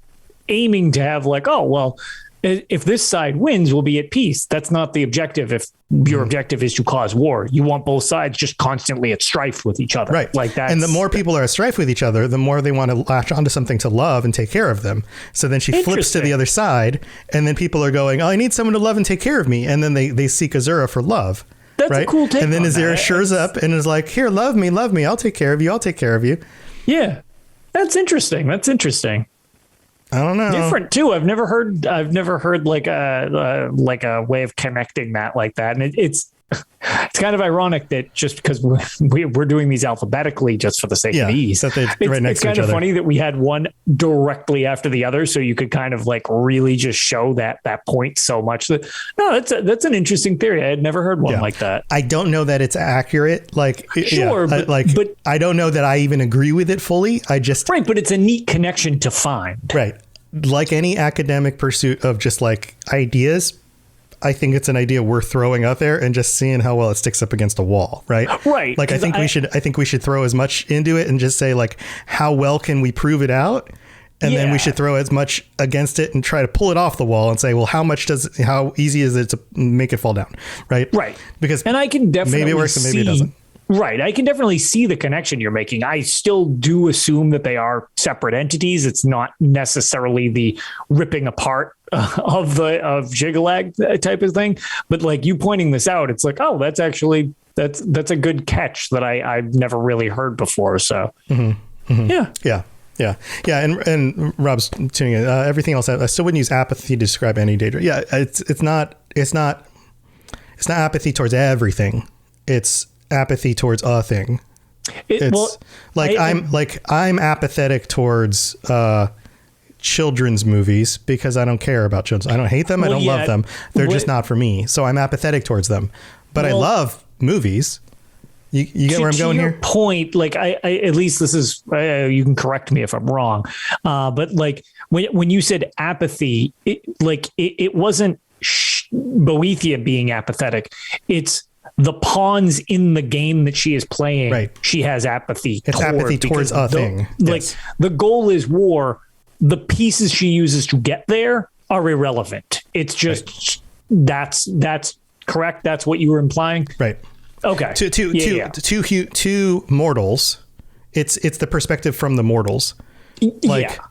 aiming to have like, oh well, if this side wins, we'll be at peace. That's not the objective. If your objective is to cause war, you want both sides just constantly at strife with each other. Right. Like that. And the more people are at strife with each other, the more they want to latch onto something to love and take care of them. So then she flips to the other side, and then people are going, oh, I need someone to love and take care of me. And then they seek Azura for love. That's a cool take. And then Azura shows up and is like, here, love me. I'll take care of you. I'll take care of you. Yeah. That's interesting. I don't know. Different too. I've never heard like a way of connecting that like that, and it's kind of ironic that just because we're doing these alphabetically just for the sake of ease. It's kind of funny that we had one directly after the other, so you could kind of like really just show that point so much. No, that's an interesting theory. I had never heard one like that. I don't know that it's accurate. Like, sure, but I don't know that I even agree with it fully. I just but it's a neat connection to find. Right. Like any academic pursuit of just like ideas, I think it's an idea worth throwing out there and just seeing how well it sticks up against a wall, right? Right. Like I think we should throw as much into it and just say like, how well can we prove it out? And then we should throw as much against it and try to pull it off the wall and say, well, how easy is it to make it fall down? Right. Right. Because and I can definitely maybe it works and maybe it doesn't. Right. I can definitely see the connection you're making. I still do assume that they are separate entities. It's not necessarily the ripping apart of Jiggalag type of thing. But like you pointing this out, it's like, oh, that's actually that's a good catch that I've never really heard before. So yeah. And Rob's tuning in. Everything else, I still wouldn't use apathy to describe any Daedric. Yeah, it's not apathy towards everything. It's apathy towards a thing. I'm apathetic towards children's movies because I don't care about children. I don't hate them. I don't love them. They're just not for me. So I'm apathetic towards them. But I love movies. You get where I'm going here? Point, like I at least this is you can correct me if I'm wrong. But like when you said apathy, it wasn't Boethia being apathetic. It's the pawns in the game that she is playing. Right. She has apathy. It's apathy towards a thing. Like the goal is war. The pieces she uses to get there are irrelevant. It's just that's correct. That's what you were implying. Right. Okay. Two mortals. It's the perspective from the mortals.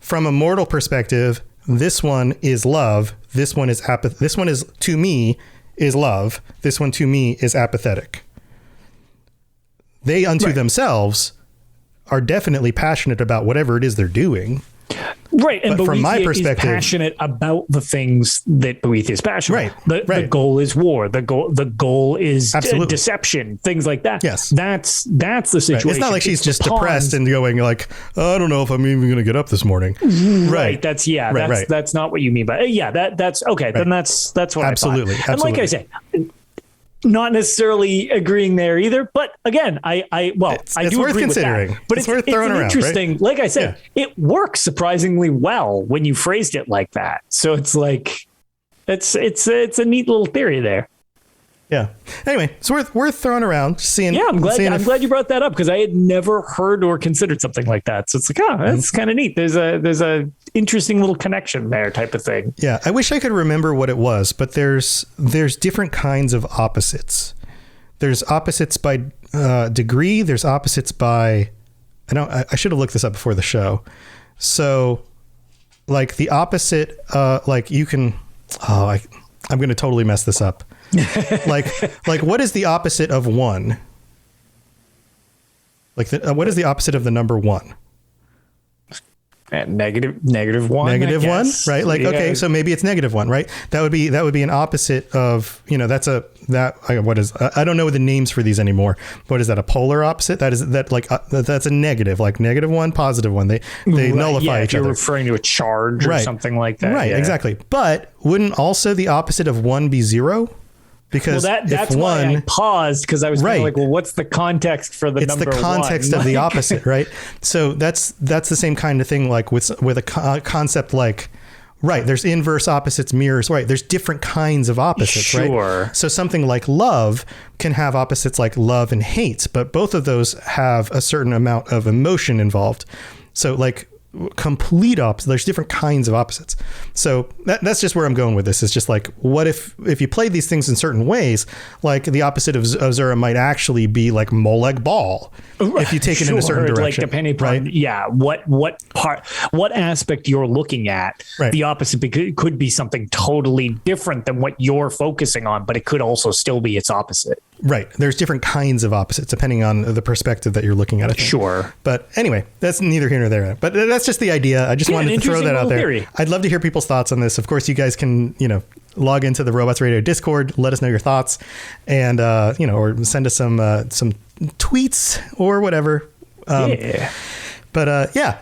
From a mortal perspective, this one is love. This one is apathy. This one is to me is love. This one to me is apathetic. They unto themselves are definitely passionate about whatever it is they're doing. Right. And from my perspective, is passionate about the things that Boethia is passionate about. The goal is war. The goal is deception, things like that. Yes. That's the situation. It's not like she's just depressed and going like, I don't know if I'm even going to get up this morning. Right. That's not what you mean by that's okay. Then that's what absolutely. I thought. And like I said, not necessarily agreeing there either, but again, I do worth agree considering. With that. But it's worth throwing around. Interesting. Right? Like I said, it works surprisingly well when you phrased it like that. So it's like it's a neat little theory there. Yeah. Anyway, it's worth throwing around. Seeing. Yeah, I'm glad you brought that up because I had never heard or considered something like that. So it's like, that's kind of neat. There's a interesting little connection there, type of thing. Yeah, I wish I could remember what it was, but there's different kinds of opposites. There's opposites by degree. There's opposites by. I should have looked this up before the show. So, like the opposite, like you can. I'm going to totally mess this up. like what is the opposite of one? Like what is the opposite of the number one? Negative one. Negative one, right? Like okay, so maybe it's negative one, right? That would be an opposite of what is I don't know the names for these anymore. What is that? A polar opposite? That's a negative, like negative one, positive one. They nullify each other. You're referring to a charge or something like that. Right, exactly. But wouldn't also the opposite of one be zero? Because that's why I paused because I was like, well, what's the context for the number one? It's the context of the opposite, right? So that's the same kind of thing, like with a concept like, there's inverse opposites, mirrors, right? There's different kinds of opposites, right? So something like love can have opposites like love and hate, but both of those have a certain amount of emotion involved. So like complete opposite. There's different kinds of opposites. So that's just where I'm going with this. It's just like, what if you played these things in certain ways, like the opposite of Zura might actually be like Moleg Ball, if you take it in a certain direction. Like depending upon what aspect you're looking at, the opposite could be something totally different than what you're focusing on, but it could also still be its opposite. Right. There's different kinds of opposites depending on the perspective that you're looking at it. Sure. But anyway, that's neither here nor there. But that's just the idea. I just wanted to throw that out there. Theory. I'd love to hear people's thoughts on this. Of course, you guys can, log into the Robots Radio Discord, let us know your thoughts, and or send us some tweets or whatever. But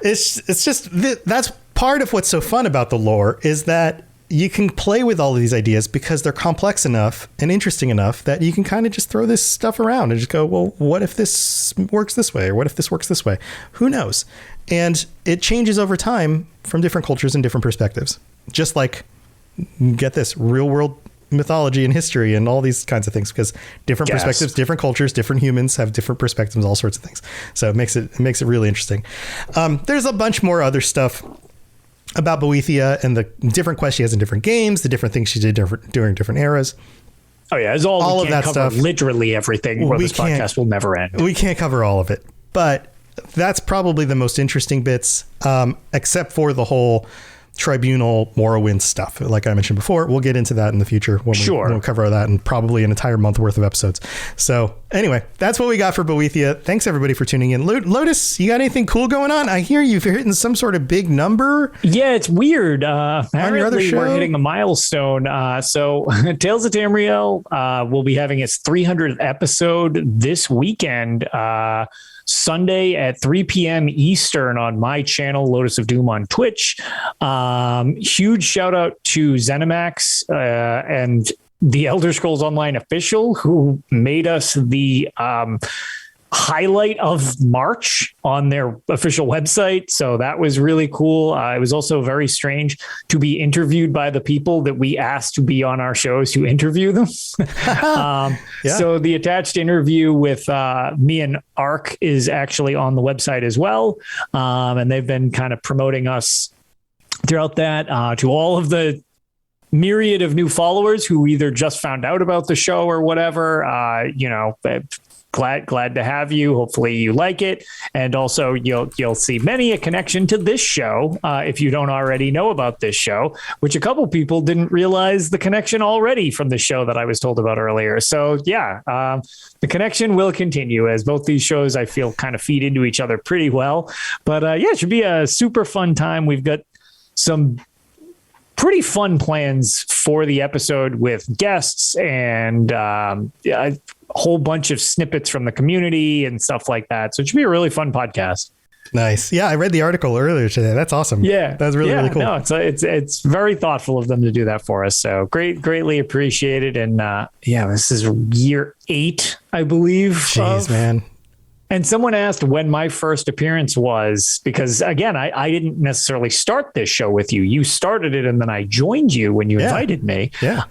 it's just that's part of what's so fun about the lore is that you can play with all of these ideas because they're complex enough and interesting enough that you can kind of just throw this stuff around and just go, well, what if this works this way? Or what if this works this way? Who knows? And it changes over time from different cultures and different perspectives. Just like, get this, real world mythology and history and all these kinds of things, because different perspectives, different cultures, different humans have different perspectives, all sorts of things. So it makes it really interesting. There's a bunch more other stuff about Boethia and the different quests she has in different games, the different things she did during different eras. Oh yeah, it's all we of can't that cover stuff. Literally everything. This podcast will never end. We can't cover all of it, but that's probably the most interesting bits, except for the whole tribunal Morrowind stuff. Like I mentioned before, we'll get into that in the future when we'll cover that in probably an entire month worth of episodes. So anyway, that's what we got for Boethia. Thanks everybody for tuning in. Lotus, you got anything cool going on? I hear you've hitting some sort of big number. Yeah, it's weird. On your other show? We're hitting a milestone. So Tales of Tamriel will be having its 300th episode this weekend. Sunday at 3 p.m. Eastern on my channel, Lotus of Doom on Twitch. Huge shout out to ZeniMax and the Elder Scrolls Online official who made us the highlight of March on their official website. So that was really cool. It was also very strange to be interviewed by the people that we asked to be on our shows to interview them. So the attached interview with me and Ark is actually on the website as well. And they've been kind of promoting us throughout that to all of the myriad of new followers who either just found out about the show or whatever, glad to have you. Hopefully you like it. And also you'll see many a connection to this show. If you don't already know about this show, which a couple people didn't realize the connection already from the show that I was told about earlier. So the connection will continue as both these shows, I feel, kind of feed into each other pretty well, but it should be a super fun time. We've got some pretty fun plans for the episode with guests and a whole bunch of snippets from the community and stuff like that. So it should be a really fun podcast. Nice. Yeah, I read the article earlier today. That's awesome. Yeah, that's really cool. No, it's very thoughtful of them to do that for us. So greatly appreciated. And this is year 8, I believe. Jeez, man. And someone asked when my first appearance was, because again, I didn't necessarily start this show with you. You started it and then I joined you when you invited me. Yeah.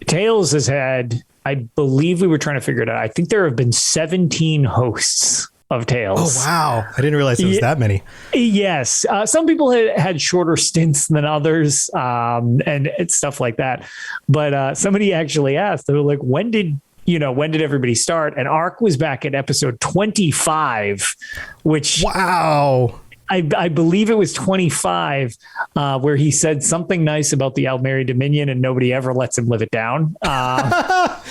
Tales has had, I believe we were trying to figure it out. I think there have been 17 hosts of Tales. Oh, wow. I didn't realize there was that many. Yes. Some people had shorter stints than others and stuff like that. But somebody actually asked, they were like, when did everybody start? And Ark was back at episode 25, which wow. I believe it was 25, where he said something nice about the Aldmeri Dominion and nobody ever lets him live it down. That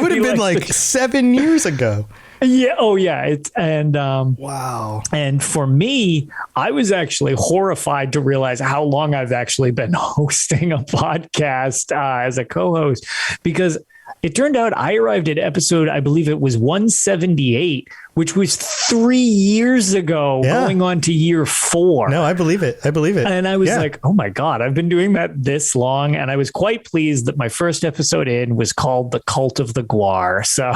would have been like 7 years ago. Yeah. Oh, yeah. Wow. And for me, I was actually horrified to realize how long I've actually been hosting a podcast as a co-host, because it turned out I arrived at episode, I believe it was 178, which was 3 years ago, going on to year 4. No, I believe it. And I was like, oh my God, I've been doing that this long. And I was quite pleased that my first episode in was called The Cult of the Guar. So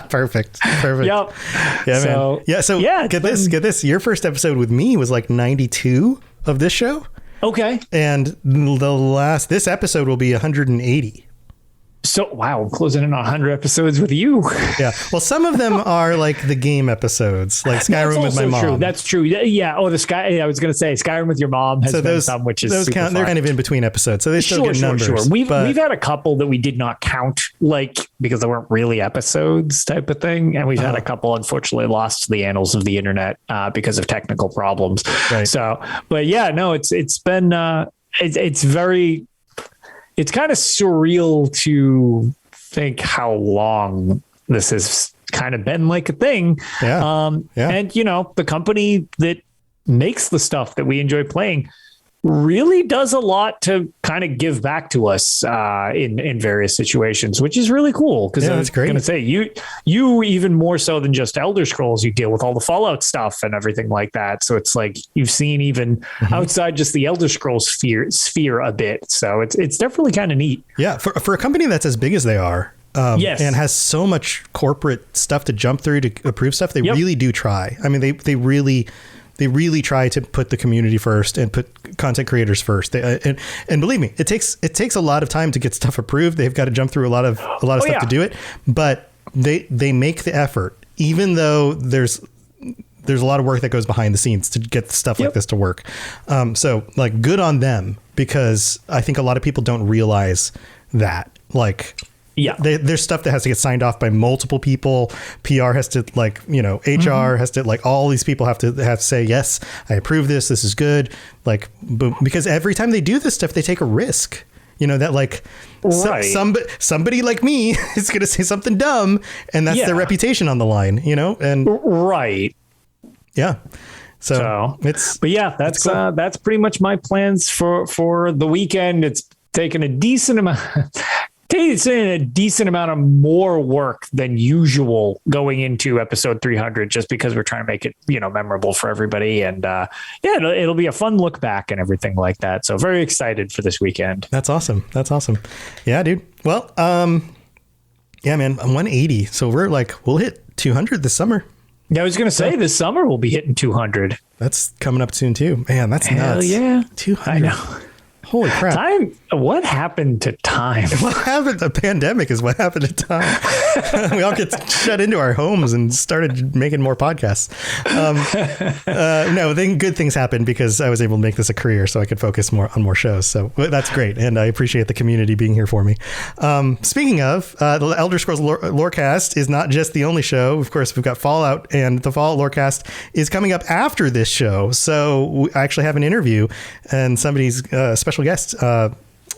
perfect. Yep. Yeah, man. Yeah. So get this. Your first episode with me was like 92 of this show. Okay. And this episode will be 180. So, wow, I'm closing in on 100 episodes with you. Yeah. Well, some of them are like the game episodes, like Skyrim with my mom. True. That's true. Yeah. Oh, I was going to say Skyrim with your mom has been some, which is super fun. They're kind of in between episodes, so they still get numbers. Sure. We've had a couple that we did not count, like because they weren't really episodes type of thing, and we've had a couple unfortunately lost to the annals of the internet because of technical problems. Right. So, but yeah, no, it's been it's very. It's kind of surreal to think how long this has kind of been like a thing. Yeah. And, the company that makes the stuff that we enjoy playing really does a lot to kind of give back to us in various situations, which is really cool. Because I was going to say, you even more so than just Elder Scrolls, you deal with all the Fallout stuff and everything like that. So it's like you've seen even outside just the Elder Scrolls sphere a bit. So it's definitely kind of neat. Yeah, for a company that's as big as they are. And has so much corporate stuff to jump through to approve stuff. They really do try. I mean, they really try to put the community first and put content creators first. And believe me, it takes a lot of time to get stuff approved. They've got to jump through a lot of stuff to do it, but they make the effort, even though there's a lot of work that goes behind the scenes to get stuff like this to work. So like good on them, because I think a lot of people don't realize that. Like, yeah, there's stuff that has to get signed off by multiple people. PR has to, like, you know, HR has to, like, all these people have to say, yes, I approve this. This is good. Like, because every time they do this stuff, they take a risk. You know, that, like, somebody like me is going to say something dumb, and that's their reputation on the line, you know? And right. Yeah. So it's, but yeah, that's cool. That's pretty much my plans for the weekend. It's taken a decent amount of more work than usual going into episode 300, just because we're trying to make it, you know, memorable for everybody. And it'll be a fun look back and everything like that. So very excited for this weekend. That's awesome. Yeah, dude. Well, yeah, man, I'm 180. So we'll hit 200 this summer. Yeah, I was going to say this summer we'll be hitting 200. That's coming up soon too. Man, that's nuts. Hell yeah. 200. I know. Holy crap. Time. What happened to time? What happened? The pandemic is what happened to time. We all get shut into our homes and started making more podcasts. No, then good things happened because I was able to make this a career so I could focus more on more shows. So that's great. And I appreciate the community being here for me. Speaking of, the Elder Scrolls Lorecast is not just the only show. Of course, we've got Fallout, and the Fallout Lorecast is coming up after this show. So I actually have an interview, and somebody's special guest,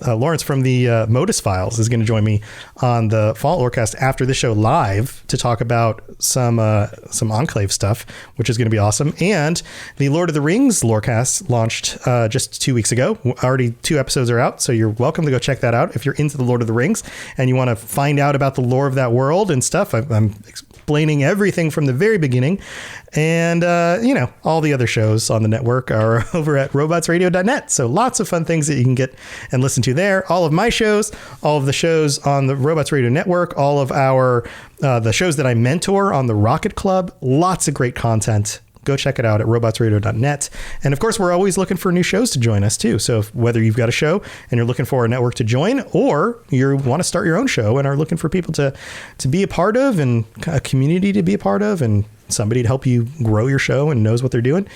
Lawrence from the Modus Files, is going to join me on the Fallout Lorecast after the show live to talk about some Enclave stuff, which is going to be awesome. And the Lord of the Rings Lorecast launched just 2 weeks ago. Already 2 episodes are out, so you're welcome to go check that out if you're into the Lord of the Rings and you want to find out about the lore of that world and stuff. I'm explaining everything from the very beginning. And, you know, all the other shows on the network are over at robotsradio.net. So lots of fun things that you can get and listen to there. All of my shows, all of the shows on the Robots Radio Network, all of our the shows that I mentor on the Rocket Club. Lots of great content. Go check it out at robotsradio.net. And of course, we're always looking for new shows to join us too. So whether you've got a show and you're looking for a network to join, or you want to start your own show and are looking for people to be a part of, and a community to be a part of, and somebody to help you grow your show and knows what they're doing,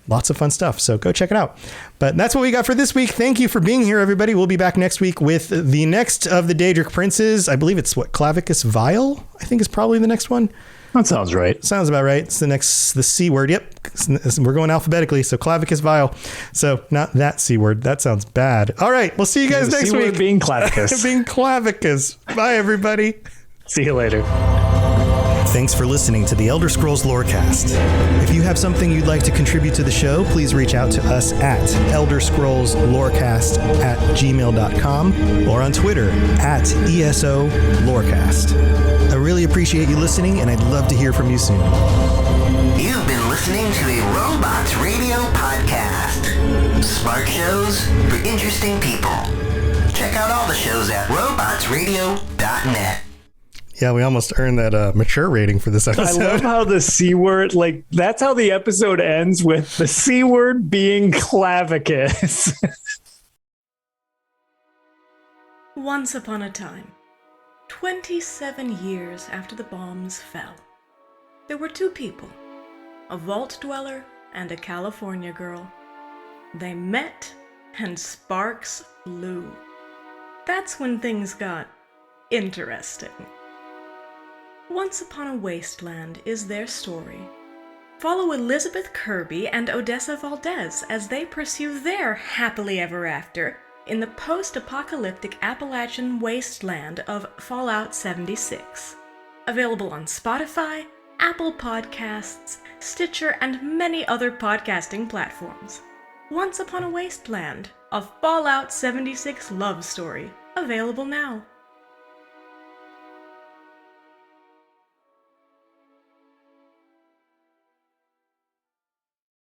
lots of fun stuff. So go check it out. But that's what we got for this week. Thank you for being here, everybody. We'll be back next week with the next of the Daedric princes. I believe it's Clavicus Vile, I think is probably the next one. That sounds right. Sounds about right. It's the C word. Yep. We're going alphabetically. So Clavicus Vile. So not that C word. That sounds bad. All right. We'll see you guys next week. Being Clavicus. Being Clavicus. Bye, everybody. See you later. Thanks for listening to the Elder Scrolls Lorecast. If you have something you'd like to contribute to the show, please reach out to us at elderscrollslorecast@gmail.com or on Twitter at ESO Lorecast. I really appreciate you listening, and I'd love to hear from you soon. You've been listening to a Robots Radio podcast. Smart shows for interesting people. Check out all the shows at robotsradio.net. Yeah, we almost earned that mature rating for this episode. I love how the C word, like, that's how the episode ends, with the C word being Clavicus. Once upon a time, 27 years after the bombs fell, there were 2 people, a vault dweller and a California girl. They met, and sparks flew. That's when things got interesting. Once Upon a Wasteland is their story. Follow Elizabeth Kirby and Odessa Valdez as they pursue their happily ever after in the post-apocalyptic Appalachian wasteland of Fallout 76. Available on Spotify, Apple Podcasts, Stitcher, and many other podcasting platforms. Once Upon a Wasteland, a Fallout 76 love story. Available now.